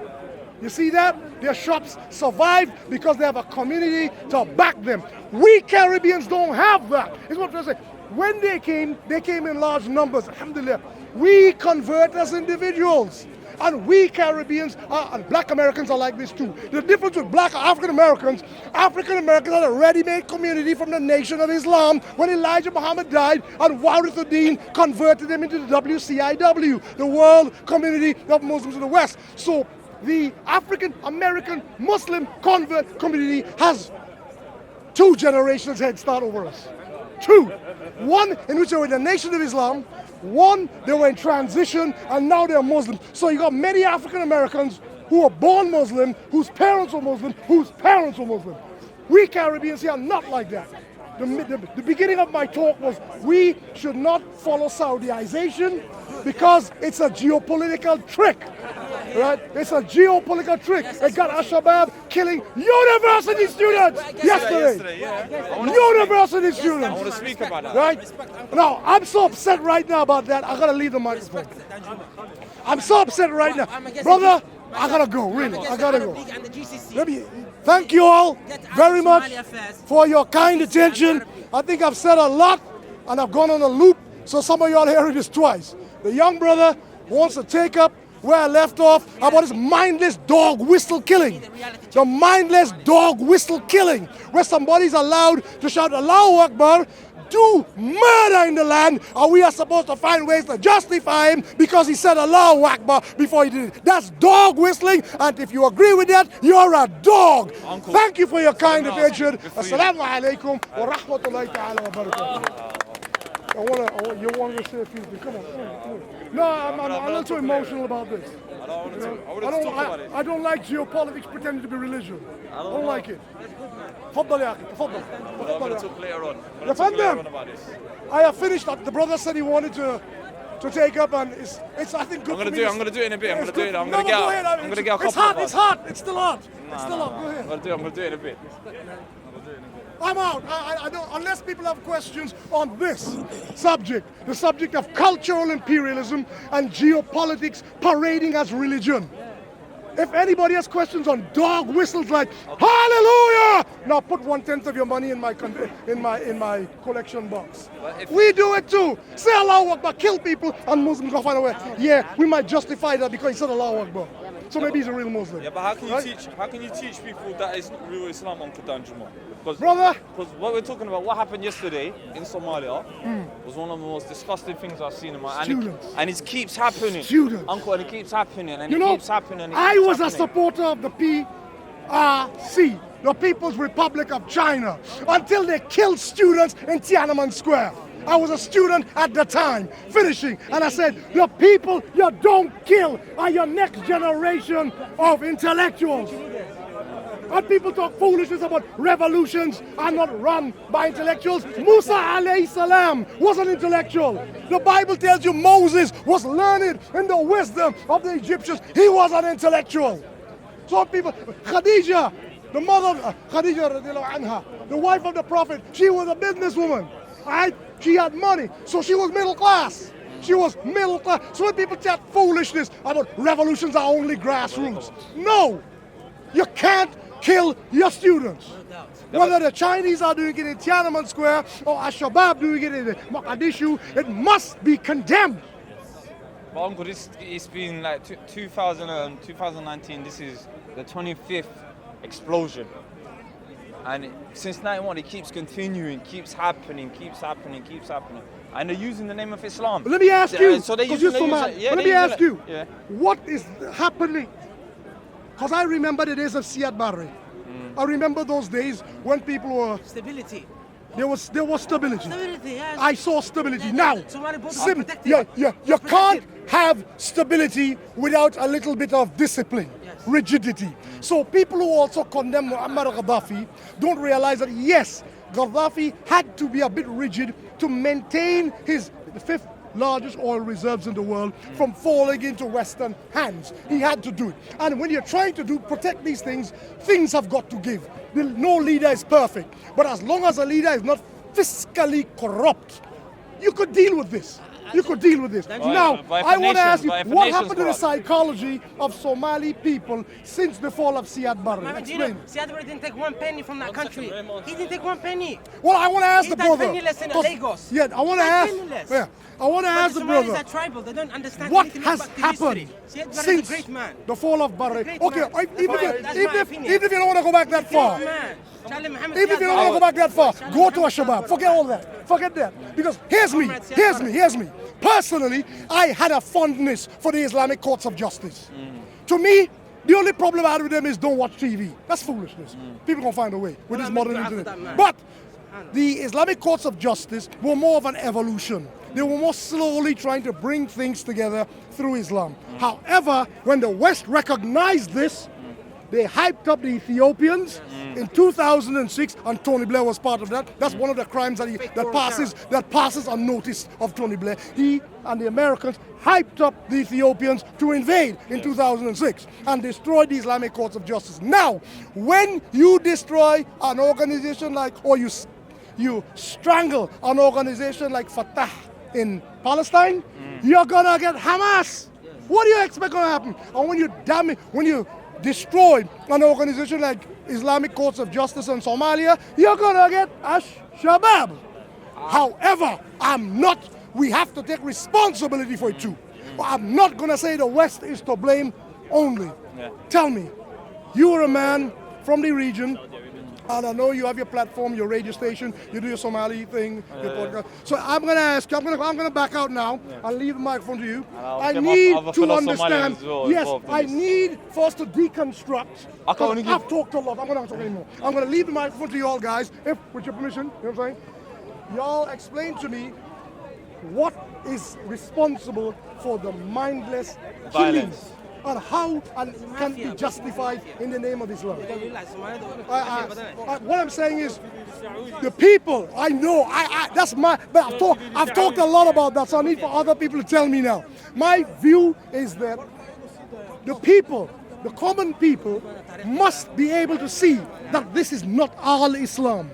You see that? Their shops survive because they have a community to back them. We Caribbeans don't have that. It's what I'm saying. When they came in large numbers, alhamdulillah. We convert as individuals. And we Caribbeans, and black Americans are like this too. The difference with black African Americans had a ready-made community from the Nation of Islam when Elijah Muhammad died, and Warithuddin converted them into the WCIW, the World Community of Muslims in the West. So the African American Muslim convert community has 2 generations head start over us. 2. One in which they were in the Nation of Islam, one they were in transition, and now they're Muslim. So you got many African Americans who were born Muslim, whose parents were Muslim, whose parents were Muslim. We Caribbeans here are not like that. The beginning of my talk was we should not follow Saudiization because it's a geopolitical trick. Right? It's a geopolitical trick. It got Al-Shabab killing university students yesterday. University students. I want to speak about that. Right? Now, I'm so upset right now about that. I gotta leave the microphone. I'm so upset right now. Brother, I gotta go, really. I gotta go. Let me. Thank you all very much for your kind attention. I think I've said a lot and I've gone on a loop, so some of y'all hearing this twice. The young brother wants to take up where I left off about this mindless dog whistle killing. The mindless dog whistle killing, where somebody's allowed to shout Allahu Akbar, do murder in the land, and we are supposed to find ways to justify him because he said Allahu Akbar before he did it. That's dog whistling, and if you agree with that, you're a dog. Uncle, thank you for your kind attention. Assalamu alaikum wa rahmatullahi ta'ala wa barakatuh. You wanted to say a few things. Come on. No, I'm a little too emotional about this. I don't want to talk. I want to talk about it. I don't like geopolitics pretending to be religion. I don't like it. تفضل يا أخي تفضل. I'm going to talk later on. I'm going يا to talk later فندم. on about this. I have finished. The brother said he wanted to take up, and it's I think good. I'm going to do it in a bit. I'm going to do it. I'm No, going to get go out. ahead. I'm going to get a It's couple hot. of It's us. hot. It's still hot. It's still hot. Go ahead. I'm going to do it in a bit. I'm out. I don't, unless people have questions on this subject, the subject of cultural imperialism and geopolitics parading as religion. If anybody has questions on dog whistles like Hallelujah, now put 1/10 of your money in my collection box. We do it too. Say Allahu Akbar, kill people, and Muslims go find a way. Yeah, we might justify that because he said Allahu Akbar. So maybe he's a real Muslim. Yeah, but how can you Right? teach? How can you teach people that is not real Islam, Uncle Danjuma? Brother. Because what we're talking about, what happened yesterday in Somalia, was one of the most disgusting things I've seen in my Students. and it keeps happening. Students. Uncle, and it keeps happening, and You it know, keeps happening. And it I keeps was a happening. supporter of the PRC, the People's Republic of China, until they killed students in Tiananmen Square. I was a student at the time, finishing, and I said, the people you don't kill are your next generation of intellectuals. And people talk foolishness about revolutions are not run by intellectuals. Musa alayhi salam was an intellectual. The Bible tells you Moses was learned in the wisdom of the Egyptians. He was an intellectual. So people, Khadija, the mother of Khadija radiallahu anha, the wife of the Prophet, she was a businesswoman. Right? She had money, so she was middle class. She was middle class. So when people chat foolishness about revolutions are only grassroots, no, you can't kill your students. Whether the Chinese are doing it in Tiananmen Square or Al-Shabab doing it in Mogadishu, it must be condemned. But Uncle, it's been like 2019, this is the 25th explosion. And since 91, it keeps continuing, keeps happening. And they're using the name of Islam. Let me ask you, So they because use you're Somali, let me ask you, what is happening? Because I remember the days of Siad Barre. I remember those days when people were... Stability. There was stability. Stability, yes. I saw stability. Now, Somali both are protected. you can't have stability without a little bit of discipline, rigidity. So people who also condemn Muammar Gaddafi don't realize that, yes, Gaddafi had to be a bit rigid to maintain his fifth largest oil reserves in the world from falling into Western hands. He had to do it. And when you're trying to protect these things, things have got to give. No leader is perfect. But as long as a leader is not fiscally corrupt, you could deal with this. You could deal with this. Now, I want to ask you, what happened to the psychology of Somali people since the fall of Siad Barre? Explain. Siad Barre didn't take 1 penny from that country. He didn't take 1 penny. Well, I want to ask the brother. Penniless in Lagos. Yeah, I want to ask. Yeah, I want to ask the brother. Somalis are tribal. They don't understand What anything has about the happened history. Siad Barre is since a great man. the fall of Barre? Great Okay, man. even That's my if opinion. you don't want to go back that far, Great man. Charlie Muhammad even if you Siad don't want to Barre. go back that far, go to Al-Shabab. Forget all that. Forget that. Because here's me. Personally, I had a fondness for the Islamic courts of justice. To me, the only problem I had with them is don't watch TV. That's foolishness. People gonna find a way with this modern internet. But the Islamic courts of justice were more of an evolution. They were more slowly trying to bring things together through Islam. However, when the West recognized this, they hyped up the Ethiopians in 2006, and Tony Blair was part of that. That's one of the crimes that passes unnoticed of Tony Blair. He and the Americans hyped up the Ethiopians to invade in 2006 and destroyed the Islamic courts of justice. Now, when you destroy an organization or you strangle an organization like Fatah in Palestine, you're gonna get Hamas. What do you expect gonna happen? And when you destroy an organization like Islamic courts of justice in Somalia, you're gonna get Al-Shabab. However, we have to take responsibility for it too. But I'm not gonna say the West is to blame only. Yeah. Tell me, you are a man from the region, and I know you have your platform, your radio station, you do your Somali thing, your podcast. So I'm gonna ask you, I'm gonna back out now. I'll leave the microphone to you. I need to understand. Yes, I need for us to deconstruct. I've talked a lot. I'm gonna talk anymore. I'm gonna leave the microphone to you all guys, if with your permission. You know what I'm saying? Y'all explain to me what is responsible for the mindless killings and how can be justified in the name of Islam. What I'm saying is, the people, I know, that's my, but I've talked a lot about that, so I need for other people to tell me now. My view is that the people, the common people, must be able to see that this is not Al-Islam.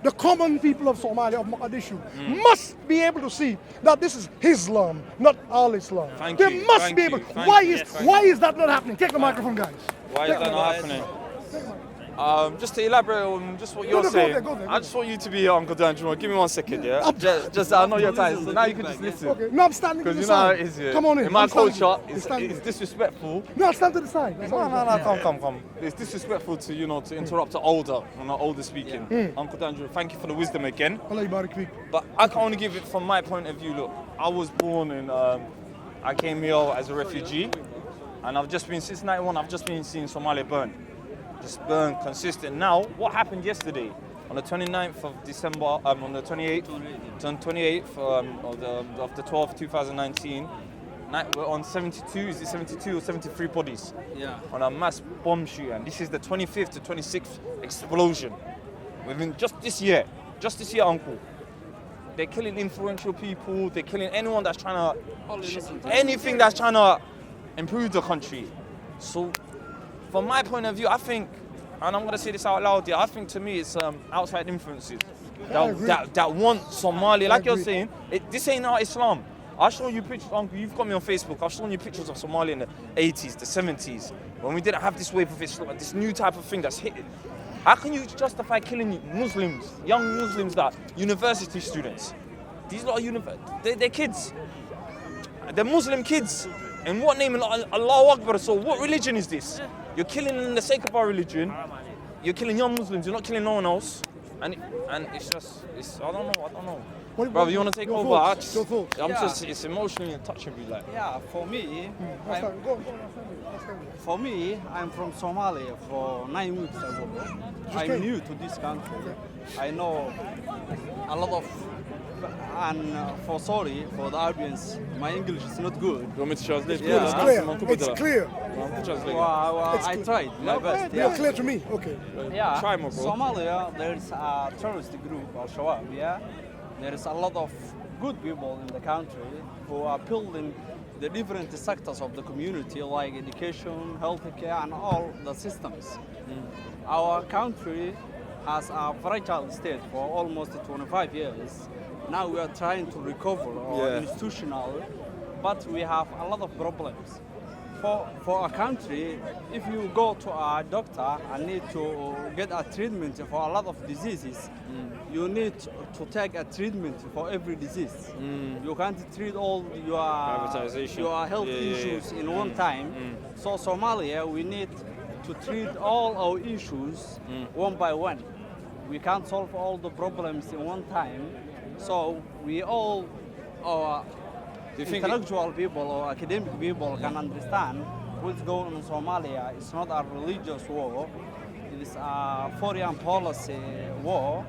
The common people of Somalia, of Mogadishu, must be able to see that this is Islam, not Al-Islam. They must be able. Why is that not happening? Take the microphone, guys. Why is that not happening? Just to elaborate on just what you're saying, go there. I just want you to be Uncle Danjuma. Give me 1 second, yeah? Just I know your time, so now you can just listen. Okay. No, I'm standing to the side. Because you know how it is, yeah? Come on in. In my culture, it's disrespectful. No, I'll stand to the side. No, come. It's disrespectful to, to interrupt the older, older speaking. Uncle Danjuma, thank you for the wisdom again. But I can only give it from my point of view. Look, I was born in, I came here as a refugee, and I've just been, since 91, I've just been seeing Somalia burn. Just burn consistent. Now, what happened yesterday? On the 29th of December, on the 28th of the 12th, 2019, we're on 72, is it 72 or 73 bodies? Yeah. On a mass bomb shooting. And this is the 25th to 26th explosion. Within just this year, Uncle. They're killing influential people, they're killing anyone that's trying to, anything that's trying to improve the country. So, from my point of view, I think, and I'm going to say this out loud here, I think to me it's outside influences that want Somalia, like you're saying, this ain't our Islam. I'll show you pictures, Uncle, you've got me on Facebook, I've shown you pictures of Somalia in the 80s, the 70s, when we didn't have this wave of Islam, this new type of thing that's hit. How can you justify killing Muslims, young Muslims, that university students? These lot are they're kids. They're Muslim kids. In what name? Allahu Akbar. So what religion is this? You're killing in the sake of our religion. You're killing young Muslims. You're not killing no one else. And it's just, I don't know. Brother, you want to take over? It's emotionally touching me. Like. Yeah, for me, I'm from Somalia for 9 weeks ago. I'm new to this country. I know a lot of, and for the audience, my English is not good. You want me to translate? Yeah. It's clear. I tried my best. It's clear to me. Okay. Yeah. Try more, bro. Somalia, there's a terrorist group, Al-Shabab. Yeah. There is a lot of good people in the country who are building the different sectors of the community, like education, healthcare, and all the systems. Our country has a fragile state for almost 25 years. Now we are trying to recover our institutional, but we have a lot of problems. For a country, if you go to a doctor and need to get a treatment for a lot of diseases, you need to take a treatment for every disease. You can't treat all your health issues in one time. So Somalia, we need to treat all our issues one by one. We can't solve all the problems in one time. So we all, intellectual people or academic people can understand what's going on in Somalia. It's not a religious war. It is a foreign policy war.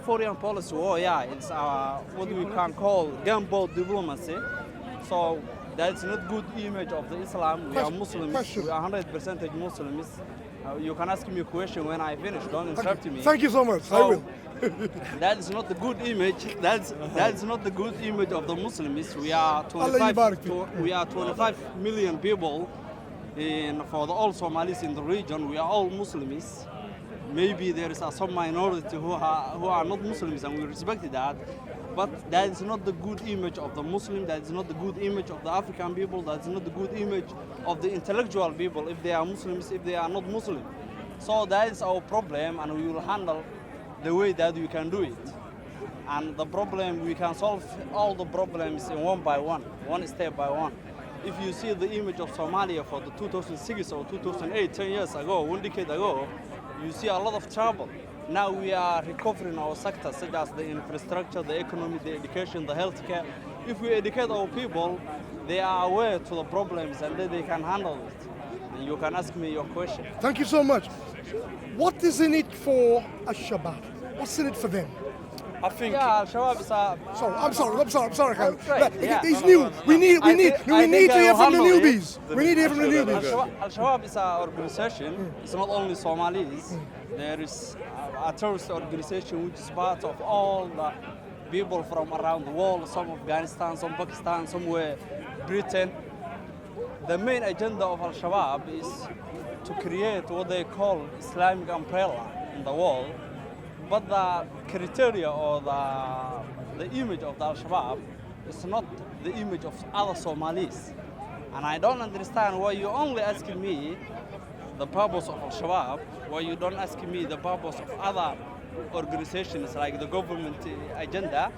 Foreign policy war, yeah. It's what we can call gunboat diplomacy. So that's not good image of the Islam. We are Muslims. We are 100% Muslims. You can ask me a question when I finish. Don't interrupt me. Thank you so much. I will. That is not the good image. That's not the good image of the Muslims. We are 25 million people, for all Somalis in the region. We are all Muslims. Maybe there is some minority who are not Muslims, and we respect that. But that is not the good image of the Muslim. That is not the good image of the African people. That is not the good image of the intellectual people, if they are Muslims, if they are not Muslim. So that is our problem, and we will handle the way that we can do it. And the problem, we can solve all the problems in one by one step by one. If you see the image of Somalia for the 2006 or 2008, 10 years ago, 1 decade ago, you see a lot of trouble. Now we are recovering our sectors, such as the infrastructure, the economy, the education, the healthcare. If we educate our people, they are aware to the problems and then they can handle it. And you can ask me your question. Thank you so much. What is in it for Al-Shabab? What's in it for them? I think. Yeah, Al-Shabab is a... I'm sorry, Khalid. Right, yeah. He's new. We need to hear from the newbies. We need to hear from the newbies. Al-Shabab is an organization. It's not only Somalis. There is a terrorist organization which is part of all the people from around the world, some Afghanistan, some Pakistan, somewhere Britain. The main agenda of Al-Shabab is to create what they call Islamic umbrella in the world. But the criteria or the image of the Al-Shabaab is not the image of other Somalis. And I don't understand why you're only asking me the purpose of Al-Shabaab, why you don't ask me the purpose of other organizations like the government agenda,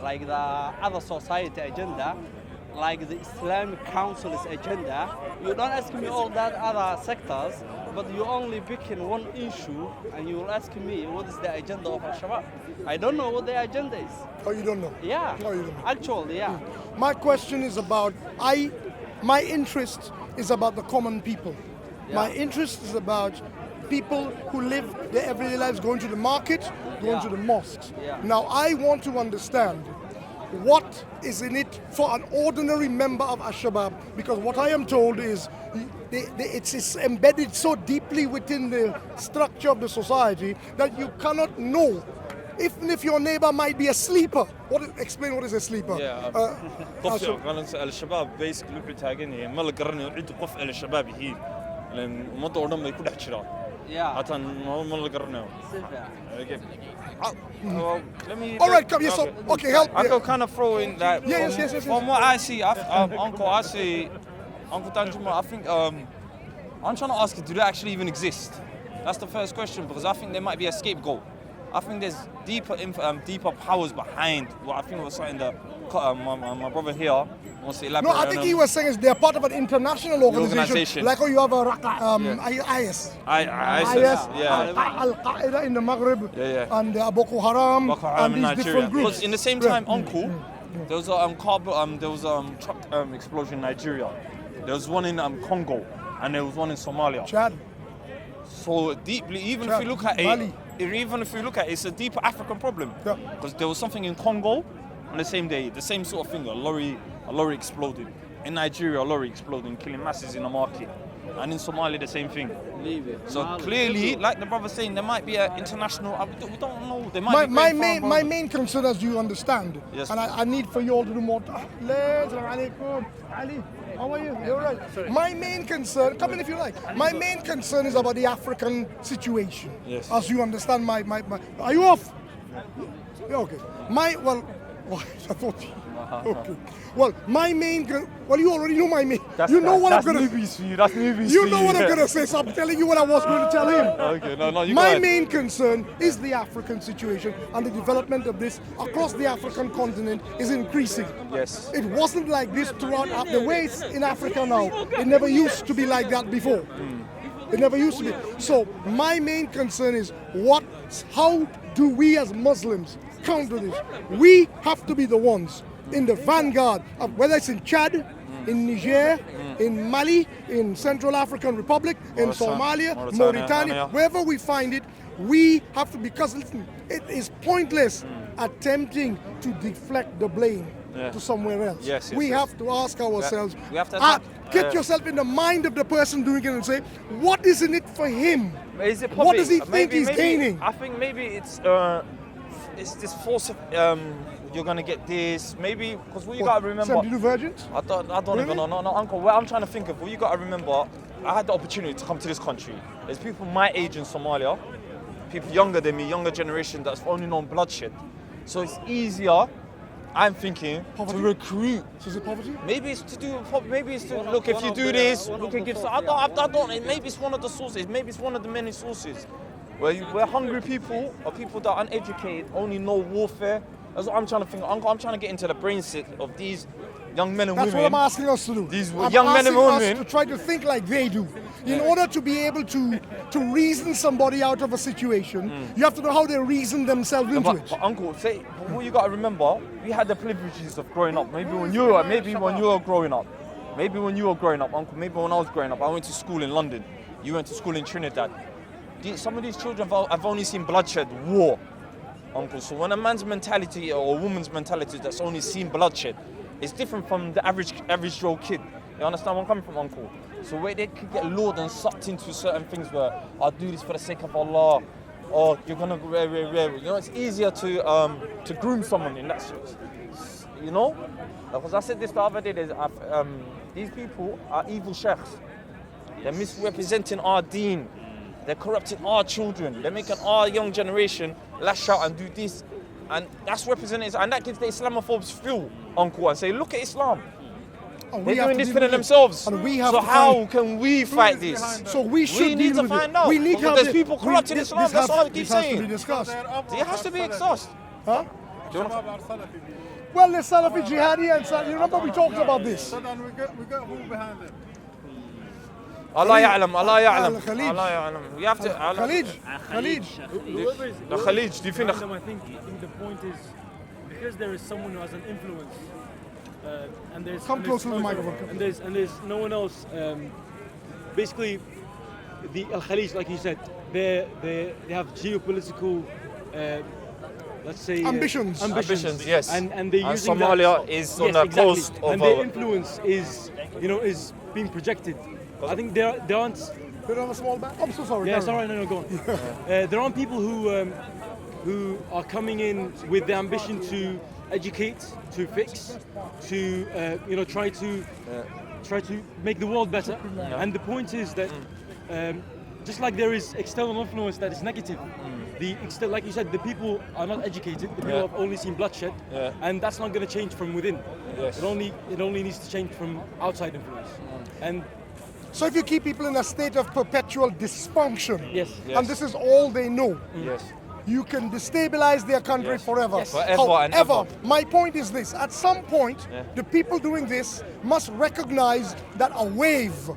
like the other society agenda, like the Islamic Council's agenda. You don't ask me all that other sectors, but you only pick in one issue and you will ask me what is the agenda of Al-Shabaab. I don't know what the agenda is. Oh, you don't know? Yeah. Oh, you don't know. Actually, yeah. My question is about, my interest is about the common people. Yeah. My interest is about people who live their everyday lives, going to the market, going to the mosques. Yeah. Now, I want to understand what is in it for an ordinary member of Al-Shabab, because what I am told is it's embedded so deeply within the structure of the society that you cannot know. Even if your neighbor might be a sleeper. Explain what is a sleeper. Al-Shabab basically بتاعنا ما لقرنا عد قف Al-Shabab هي لأن ما دورنا ما يكون حشرة. Yeah. حتى ما لقرنا. Let me. All right, come here. So, okay, help. I can kind of throw in that. Yes. From what I see, Uncle Danjuma, I think I'm trying to ask you, do they actually even exist? That's the first question, because I think there might be a scapegoat. I think there's deeper powers behind what I think was something that my brother here wants to elaborate on. No, I think he was saying is they're part of an international organization. Like how you have IS. Al-Qaeda in the Maghreb, and Boko Haram, and these different groups. Because in the same time, Uncle, there was a truck explosion in Nigeria. There was one in Congo, and there was one in Somalia. Chad. So deeply, even if you look at it, it's a deeper African problem. Because there was something in Congo on the same day, the same sort of thing. A lorry exploded. In Nigeria, a lorry exploded, killing masses in the market. And in Somalia, the same thing. So clearly, like the brother saying, there might be an international. We don't know. There might be my main concern, as you understand, yes, and I need for you all to do more. Ali, how are you? You're right. My main concern, come in if you like. My main concern is about the African situation. Yes. As you understand, my are you off? Yeah, okay. I thought. Okay. Well, my main. Well, you already know my main. You know what I'm gonna. That's newbies. You know what I'm gonna say. So I'm telling you what I was going to tell him. Okay, no, you My main concern is the African situation, and the development of this across the African continent is increasing. Yes. It wasn't like this throughout the way it's in Africa now. It never used to be like that before. It never used to be. So my main concern is how do we as Muslims counter this? We have to be the ones in the vanguard of whether it's in Chad, in Niger, in Mali, in Central African Republic, in Somalia, Mauritania, wherever we find it, we have to, because listen, it is pointless attempting to deflect the blame to somewhere else. Yes, we have to ask ourselves, we have to get yourself in the mind of the person doing it and say, what is in it for him? Is it what does he think he's gaining? I think maybe it's this force of you're gonna get this. Maybe because what you gotta remember. Divergent? I don't even know. No, Uncle. What I'm trying to think of. What you gotta remember. I had the opportunity to come to this country. There's people my age in Somalia, people younger than me, younger generation that's only known bloodshed. So it's easier I'm thinking Poverty? to recruit. So is it poverty? Maybe it's to do. Maybe it's to look. If you do this, we can give. I don't. Maybe it's one of the sources. Maybe it's one of the many sources. Where hungry people or people that are uneducated only know warfare. That's what I'm trying to think. I'm trying to get into the brain set of these young men and That's women. what I'm asking us to do. These I'm young men and asking us women. to try to think like they do. In order to be able to reason somebody out of a situation, you have to know how they reason themselves into it. But Uncle, but what you got to remember, we had the privileges of growing up. Maybe when you were growing up, Uncle. Maybe when I was growing up, I went to school in London. You went to school in Trinidad. Some of these children have only seen bloodshed, war, Uncle. So when a man's mentality or a woman's mentality that's only seen bloodshed, it's different from the average Joe kid. You understand where I'm coming from, Uncle? So where they could get lured and sucked into certain things where I'll do this for the sake of Allah, or you're gonna you know, it's easier to groom someone in that sense. You know? Because I said this the other day, these people are evil sheikhs. They're misrepresenting our deen. They're corrupting our children. They're making our young generation lash out and do this. And that's represented, and that gives the Islamophobes fuel, Uncle, and say, look at Islam. They're doing this for themselves. So how can we fight this? So we need to find out. We need to have There's people corrupting Islam. That's all I keep saying. It has to be discussed. It has to be discussed. Huh? Al-Shabab are Salafi. Well, there's Salafi Jihadi and Salafi. You remember we talked about this. So then we got who behind them? Allah ya'lam, Allah ya'lam. Al-Khalij. Allah ya'lam. We have to. Khalij. The Khalij, do you think? I think the point is because there is someone who has an influence, and there's Come close to the microphone. and there's no one else. Basically, the Al-Khalij, like you said, they have geopolitical, let's say, Ambitions. Ambitions, yes. and they're using Somalia that, is on the coast of and their influence is being projected. I think there aren't. Bit of a small bag. I'm so sorry. Yeah, it's all right. No, go on. There aren't people who are coming in with the ambition to educate, to fix, to try to make the world better. And the point is that just like there is external influence that is negative, like you said, the people are not educated. The people have only seen bloodshed, and that's not going to change from within. Yes. It only needs to change from outside influence. And So if you keep people in a state of perpetual dysfunction, yes. and this is all they know, Yes. you can destabilize their country forever. Yes. Forever and ever. My point is this: at some point, the people doing this must recognize that a wave,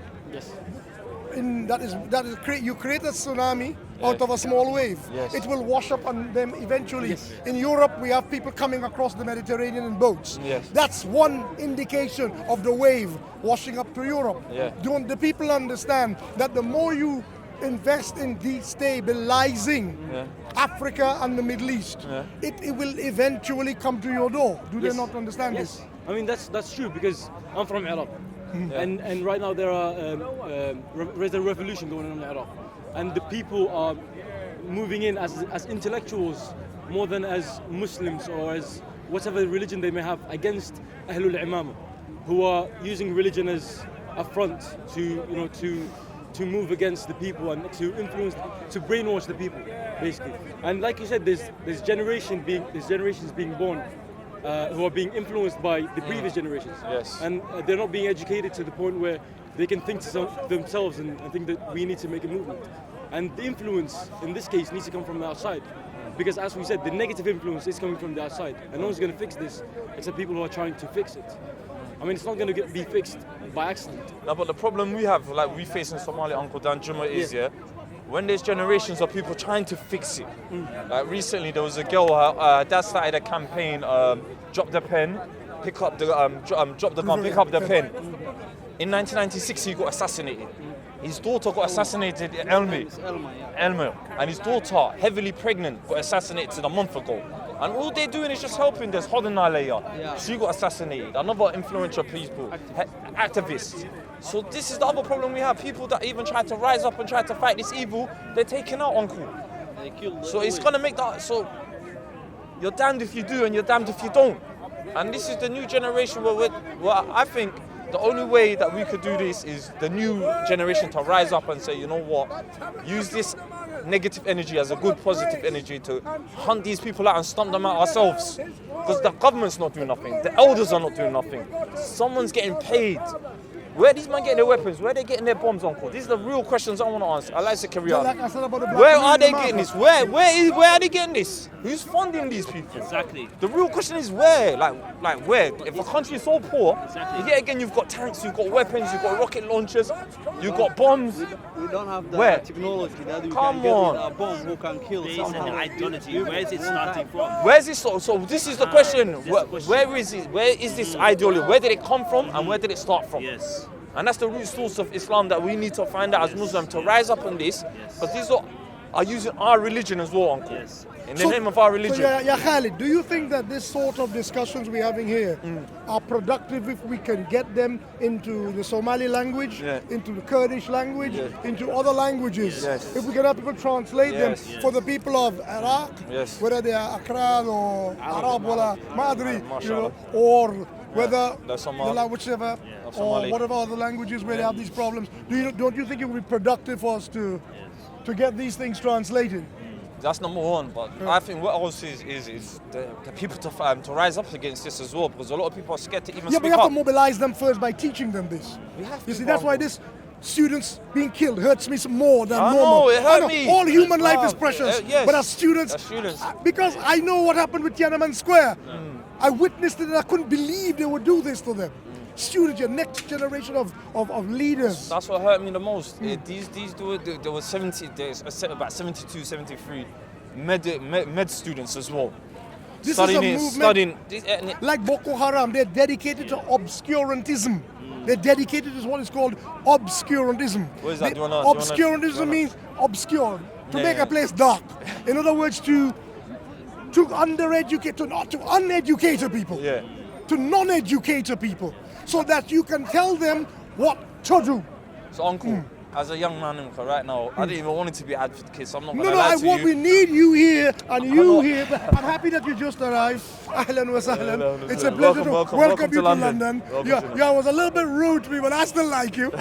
you create a tsunami out of a small wave. Yes. It will wash up on them eventually. Yes. In Europe, we have people coming across the Mediterranean in boats. Yes. That's one indication of the wave washing up to Europe. Yeah. Don't the people understand that the more you invest in destabilizing Africa and the Middle East, it will eventually come to your door? Do they not understand this? I mean that's true because I'm from Iraq, and right now there's a revolution going on in Iraq, and the people are moving in as intellectuals more than as Muslims or as whatever religion they may have against Ahlul Imam, who are using religion as a front to move against the people and to influence, to brainwash the people, basically. And like you said, there's generations being born who are being influenced by the previous generations. Yes. And they're not being educated to the point where they can think to themselves and think that we need to make a movement. And the influence in this case needs to come from the outside. Because as we said, the negative influence is coming from the outside. And no one's going to fix this except people who are trying to fix it. I mean, it's not going to be fixed by accident. No, but the problem we have, like we face in Somalia, Uncle Danjuma, is when there's generations of people trying to fix it. Like recently, there was a girl, her dad started a campaign, drop the pen, pick up the drop the gun, pick up the pen. In 1996, he got assassinated. His daughter got assassinated in Elmer, and his daughter, heavily pregnant, got assassinated a month ago. And all they're doing is just helping. There's Hodinaleya. She got assassinated. Another influential people, activists. So this is the other problem we have. People that even try to rise up and try to fight this evil, they're taken out, Uncle. So it's gonna make that. So you're damned if you do and you're damned if you don't. And this is the new generation where I think the only way that we could do this is the new generation to rise up and say, you know what, use this negative energy as a good positive energy to hunt these people out and stomp them out ourselves. Because the government's not doing nothing. The elders are not doing nothing. Someone's getting paid. Where are these men getting their weapons? Where are they getting their bombs, Uncle? These are the real questions I want to answer. I like to carry on. Like I said about the black Where are they community in getting this? America. Where are they getting this? Who's funding these people? Exactly. The real question is where? Like where? If a country is so poor, yet again you've got tanks, you've got weapons, you've got rocket launchers, you've got bombs. We don't have the Where? technology that we Come can get on. with a bomb who can kill There is an someone. ideology. Where is it starting from? Where's this? So this is the question. that's the question. Where is it? Where is this ideology? Where did it come from and where did it start from? Yes. And that's the root source of Islam that we need to find out as Muslims to rise up on this. Because these are using our religion as well, Uncle. Yes. In the name of our religion. So yeah, Khalid, do you think that this sort of discussions we're having here are productive if we can get them into the Somali language, Yeah. into the Kurdish language, into other languages? Yes. If we can have people translate them Yes. for the people of Iraq, Yes. whether they are Akran or Arab or Madri, Mashallah. or whether The Somali. whichever, or Somali. whatever other languages where they have these problems. Don't you think it would be productive for us to get these things translated? That's number one, but I think what else is the people to rise up against this as well, because a lot of people are scared to even Yeah, but speak we have up. to mobilize them first by teaching them this. We have You to, see, that's why Uncle. this students being killed hurts me more than I normal. know, it hurt I know, me. all human life is Wow. precious, Yes. but as students, because I know what happened with Tiananmen Square. I witnessed it and I couldn't believe they would do this to them. Students, your next generation of leaders. That's what hurt me the most. These there was 70, there's about 72, 73 med students as well. This is a movement studying. like Boko Haram. They're dedicated to obscurantism. They're dedicated to what is called obscurantism. What is that? Do you wanna- Obscurantism means obscure, to make a place dark. In other words, to undereducate, to uneducated people, to non-educated people, so that you can tell them what to do. So, Uncle, as a young man right now, I didn't even want it to be an advocate, so I'm not No, going to no, lie to you. we need you here and you not- here. But I'm happy that you just arrived. Ahlan wa sahlan. Ahlan, It's a ahlan. pleasure Welcome to welcome to you to London. London. Welcome Yeah, to London. yeah, I was a little bit rude to me, but I still like you.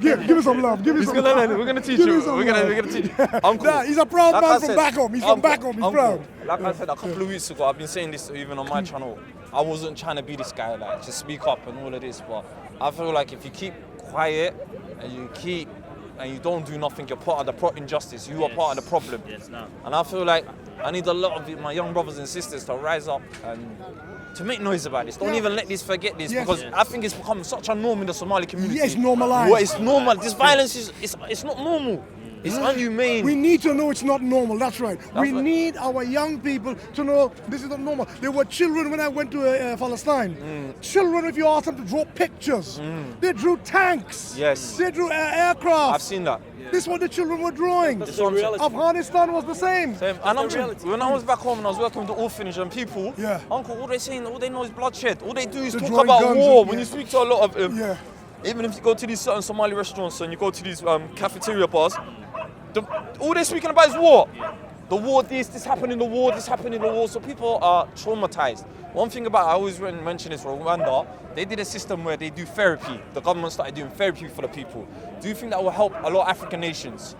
give me some love. Give me some love. We're going to teach Give me you. some We're love. going to teach you. Uncle. Nah, he's a proud like man I from said, back home. He's from back home. He's proud. Like I said a couple of weeks ago, I've been saying this even on my channel. I wasn't trying to be this guy, like, to speak up and all of this, but I feel like if you keep quiet and you don't do nothing, you're part of the injustice. You are part of the problem. Yes, now. And I feel like I need a lot of my young brothers and sisters to rise up and to make noise about this. Don't even let this forget this, Yes. because I think it's become such a norm in the Somali community. Yeah, it's normalized. Well, it's normal. This violence it's not normal. It's inhumane. We need to know it's not normal. That's right. We right. need our young people to know this is not normal. There were children when I went to Palestine. Children, if you ask them to draw pictures, they drew tanks. Yes. They drew aircraft. I've seen that. This is what the children were drawing. That's the reality. Afghanistan was the same. And when I was back home and I was working with the orphanage and people, Yeah. Uncle, all they know is bloodshed. All they do is They're talk drawing about guns war. and- When yeah. you speak to a lot of Yeah. even if you go to these certain Somali restaurants and you go to these cafeteria bars, all they're speaking about is war. The war, this happened in the war, this happened in the war. So people are traumatized. One thing about, I always mention this for Rwanda, they did a system where they do therapy. The government started doing therapy for the people. Do you think that will help a lot of African nations?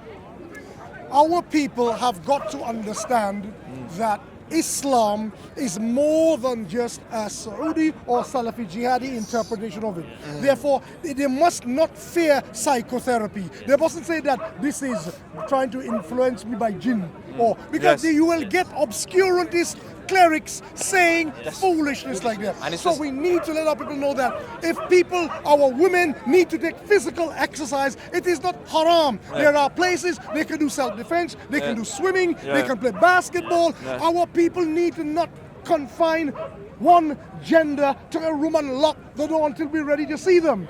Our people have got to understand that Islam is more than just a Saudi or Salafi jihadi interpretation of it. Therefore, they must not fear psychotherapy. They mustn't say that this is trying to influence me by jinn, or because Yes. you will get obscurantist clerics saying foolishness like that. And it's So just- we need to let our people know that if people, our women, need to take physical exercise, it is not haram. There are places they can do self-defense, they can do swimming, they can play basketball. Our people need to not confine one gender to a room and lock the door until we're ready to see them.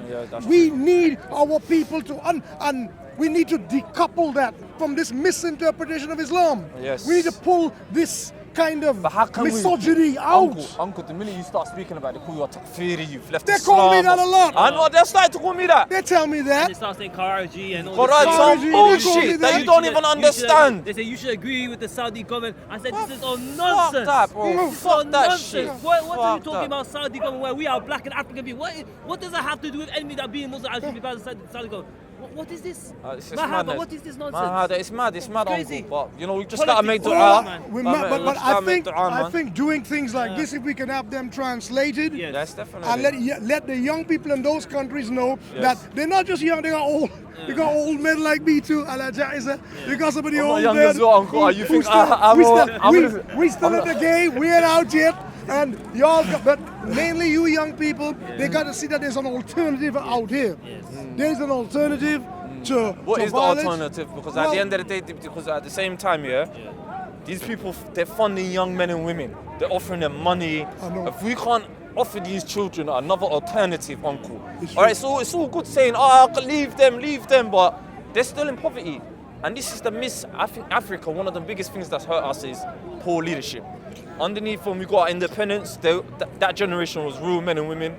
We need our people to, and we need to decouple that from this misinterpretation of Islam. Yes. We need to pull this kind of But how can misogyny out. Uncle, the minute you start speaking about it, they call you a takfiri, you've left They Islam. call me that a lot. I know, they started to call me that. They tell me that. They start saying Karaji and all Quran, this. some Karaji, bullshit that you don't even understand. They say you should agree with the Saudi government. I said this is all Fuck nonsense. that, bro. This is Fuck all that nonsense. shit. What are you Fuck talking that. about Saudi government where we are black and African people? What does that have to do with enemy that being Muslim? I should be part of the Saudi government. What is this? It's just Mahaba, madness. what is this Man, nonsense? it's mad, crazy. Uncle. But you know, we just Politics, gotta make all dua. man. But I think doing things like this, if we can have them translated, Yes. Yes, definitely. and let the young people in those countries know Yes. that they're not just young, they got old. They got old men like me too, they got some of the I'm not old young men. as well, Uncle. You think we still in the game, we ain't out yet. And y'all, but mainly you young people, they got to see that there's an alternative out here. There's an alternative to What to is violence. the alternative? Because at the end of the day, because at the same time, these people, they're funding young men and women. They're offering them money. I know. If we can't offer these children another alternative, Uncle. It's All right, so it's all good saying, leave them, but they're still in poverty. And this is the I think Africa, one of the biggest things that's hurt us is poor leadership. Underneath, when we got our independence, that generation was real men and women.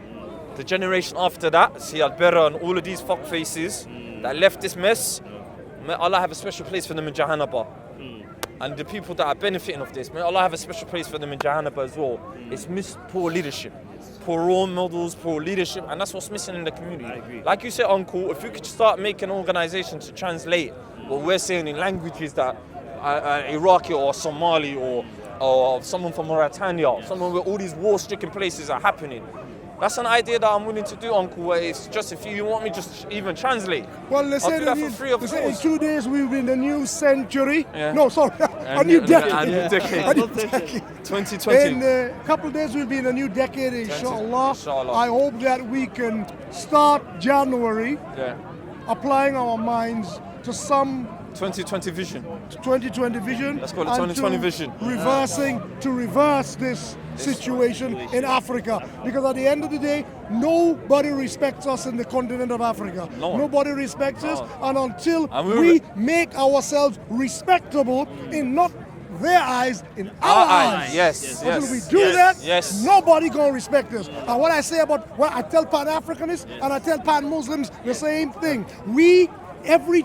The generation after that, Siad Berra and all of these fuck faces that left this mess, may Allah have a special place for them in Jahannam. And the people that are benefiting of this, may Allah have a special place for them in Jahannam as well. It's poor leadership, poor role models, poor leadership, and that's what's missing in the community. I agree. Like you said, Uncle, if we could start making organizations to translate what we're saying in languages that Iraqi or Somali or someone from Mauritania, someone where all these war-stricken places are happening. That's an idea that I'm willing to do, Uncle, where it's just if you want me just even translate. Well, let's I'll say do that that for free of in course. 2 days we'll be in the new century. Yeah. No, sorry, a new decade. A new decade. A new decade. 2020. In a couple of days we'll be in a new decade, inshallah. Inshallah. I hope that we can start January applying our minds to some 2020 vision. 2020 vision. Let's call it 2020 vision. To reverse this situation in Africa. Because at the end of the day, nobody respects us in the continent of Africa. No one. Nobody respects us. And until And we make ourselves respectable in not their eyes, in our eyes. Yes. Until we do that, Yes. nobody gonna respect us. And what I say about what I tell Pan-Africanists and I tell Pan-Muslims the same thing. Every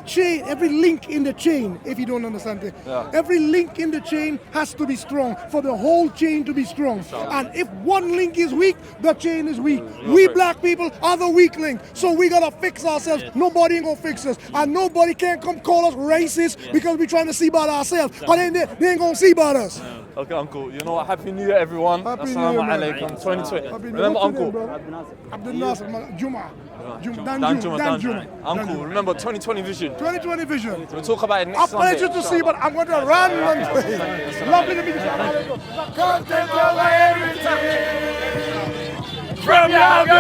link in the chain, if you don't understand it, every link in the chain has to be strong for the whole chain to be strong. And if one link is weak, the chain is weak. We black people are the weak link. So we gotta fix ourselves. Nobody ain't gonna fix us. And nobody can come call us racist because we're trying to see about ourselves. But they ain't gonna see about us. Okay, Uncle. You know what? Happy New Year, everyone. Happy New Year, man. Alaikum. 2020. Happy New Year. Remember, What's your Uncle. name, Abdul Nasser, Danjuma. Danjuma. Uncle, remember 2020 vision. 2020 vision. We'll talk about it A next Sunday. pleasure to see you, but I'm going to run one day. Lovely to meet you. ContentCOE everything. From now to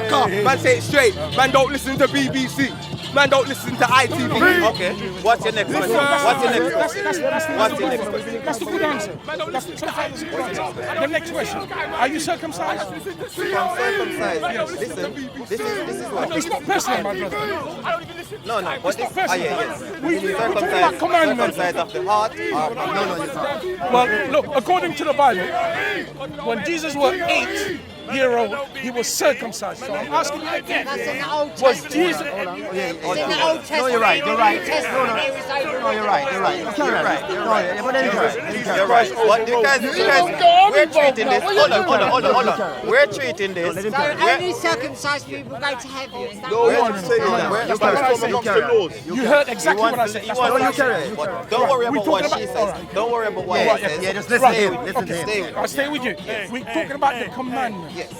Come, man, say it straight. Man, don't listen to BBC. Man, don't listen to ITV. Okay. What's your next question? What's your next question? What's your next question? That's the good answer. That's the good answer. The next question. Are you circumcised? I'm circumcised. Listen, this is what. It's not personal, my brother. No, but It's not personal. yes. We're talking about commandments. Circumcised of the heart. No, you can't. Well, look, according to the Bible, when Jesus was 8-year-old, he was circumcised. So I'm asking you again. That's in the Old Was Testament. Jesus? It's in the Old Testament. No, you're right. New Testament, it was over. No, you're right. You're right. What you guys, we're treating this. Hold on. We're treating this. So only circumcised people go to heaven. Is that No, right? You heard exactly what I said. Don't worry about what she says. Don't worry about what he says. Yeah, just listen to him. I'll stay with you. We're talking about the commandments. Yes.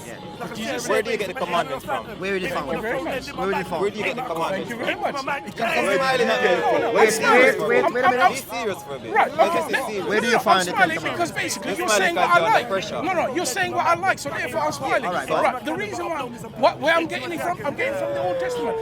Where do you get the commandments from? Where are they found? Where do you get the commandments Thank you very much. Smiling at me. Wait a minute. Be serious for me. Right, Where do you find I'm the smiling because basically you're smiling saying what because I you're under like. pressure. No, you're saying what I like, so therefore I'm smiling. Right. The reason why, where I'm getting it from, I'm getting from the Old Testament.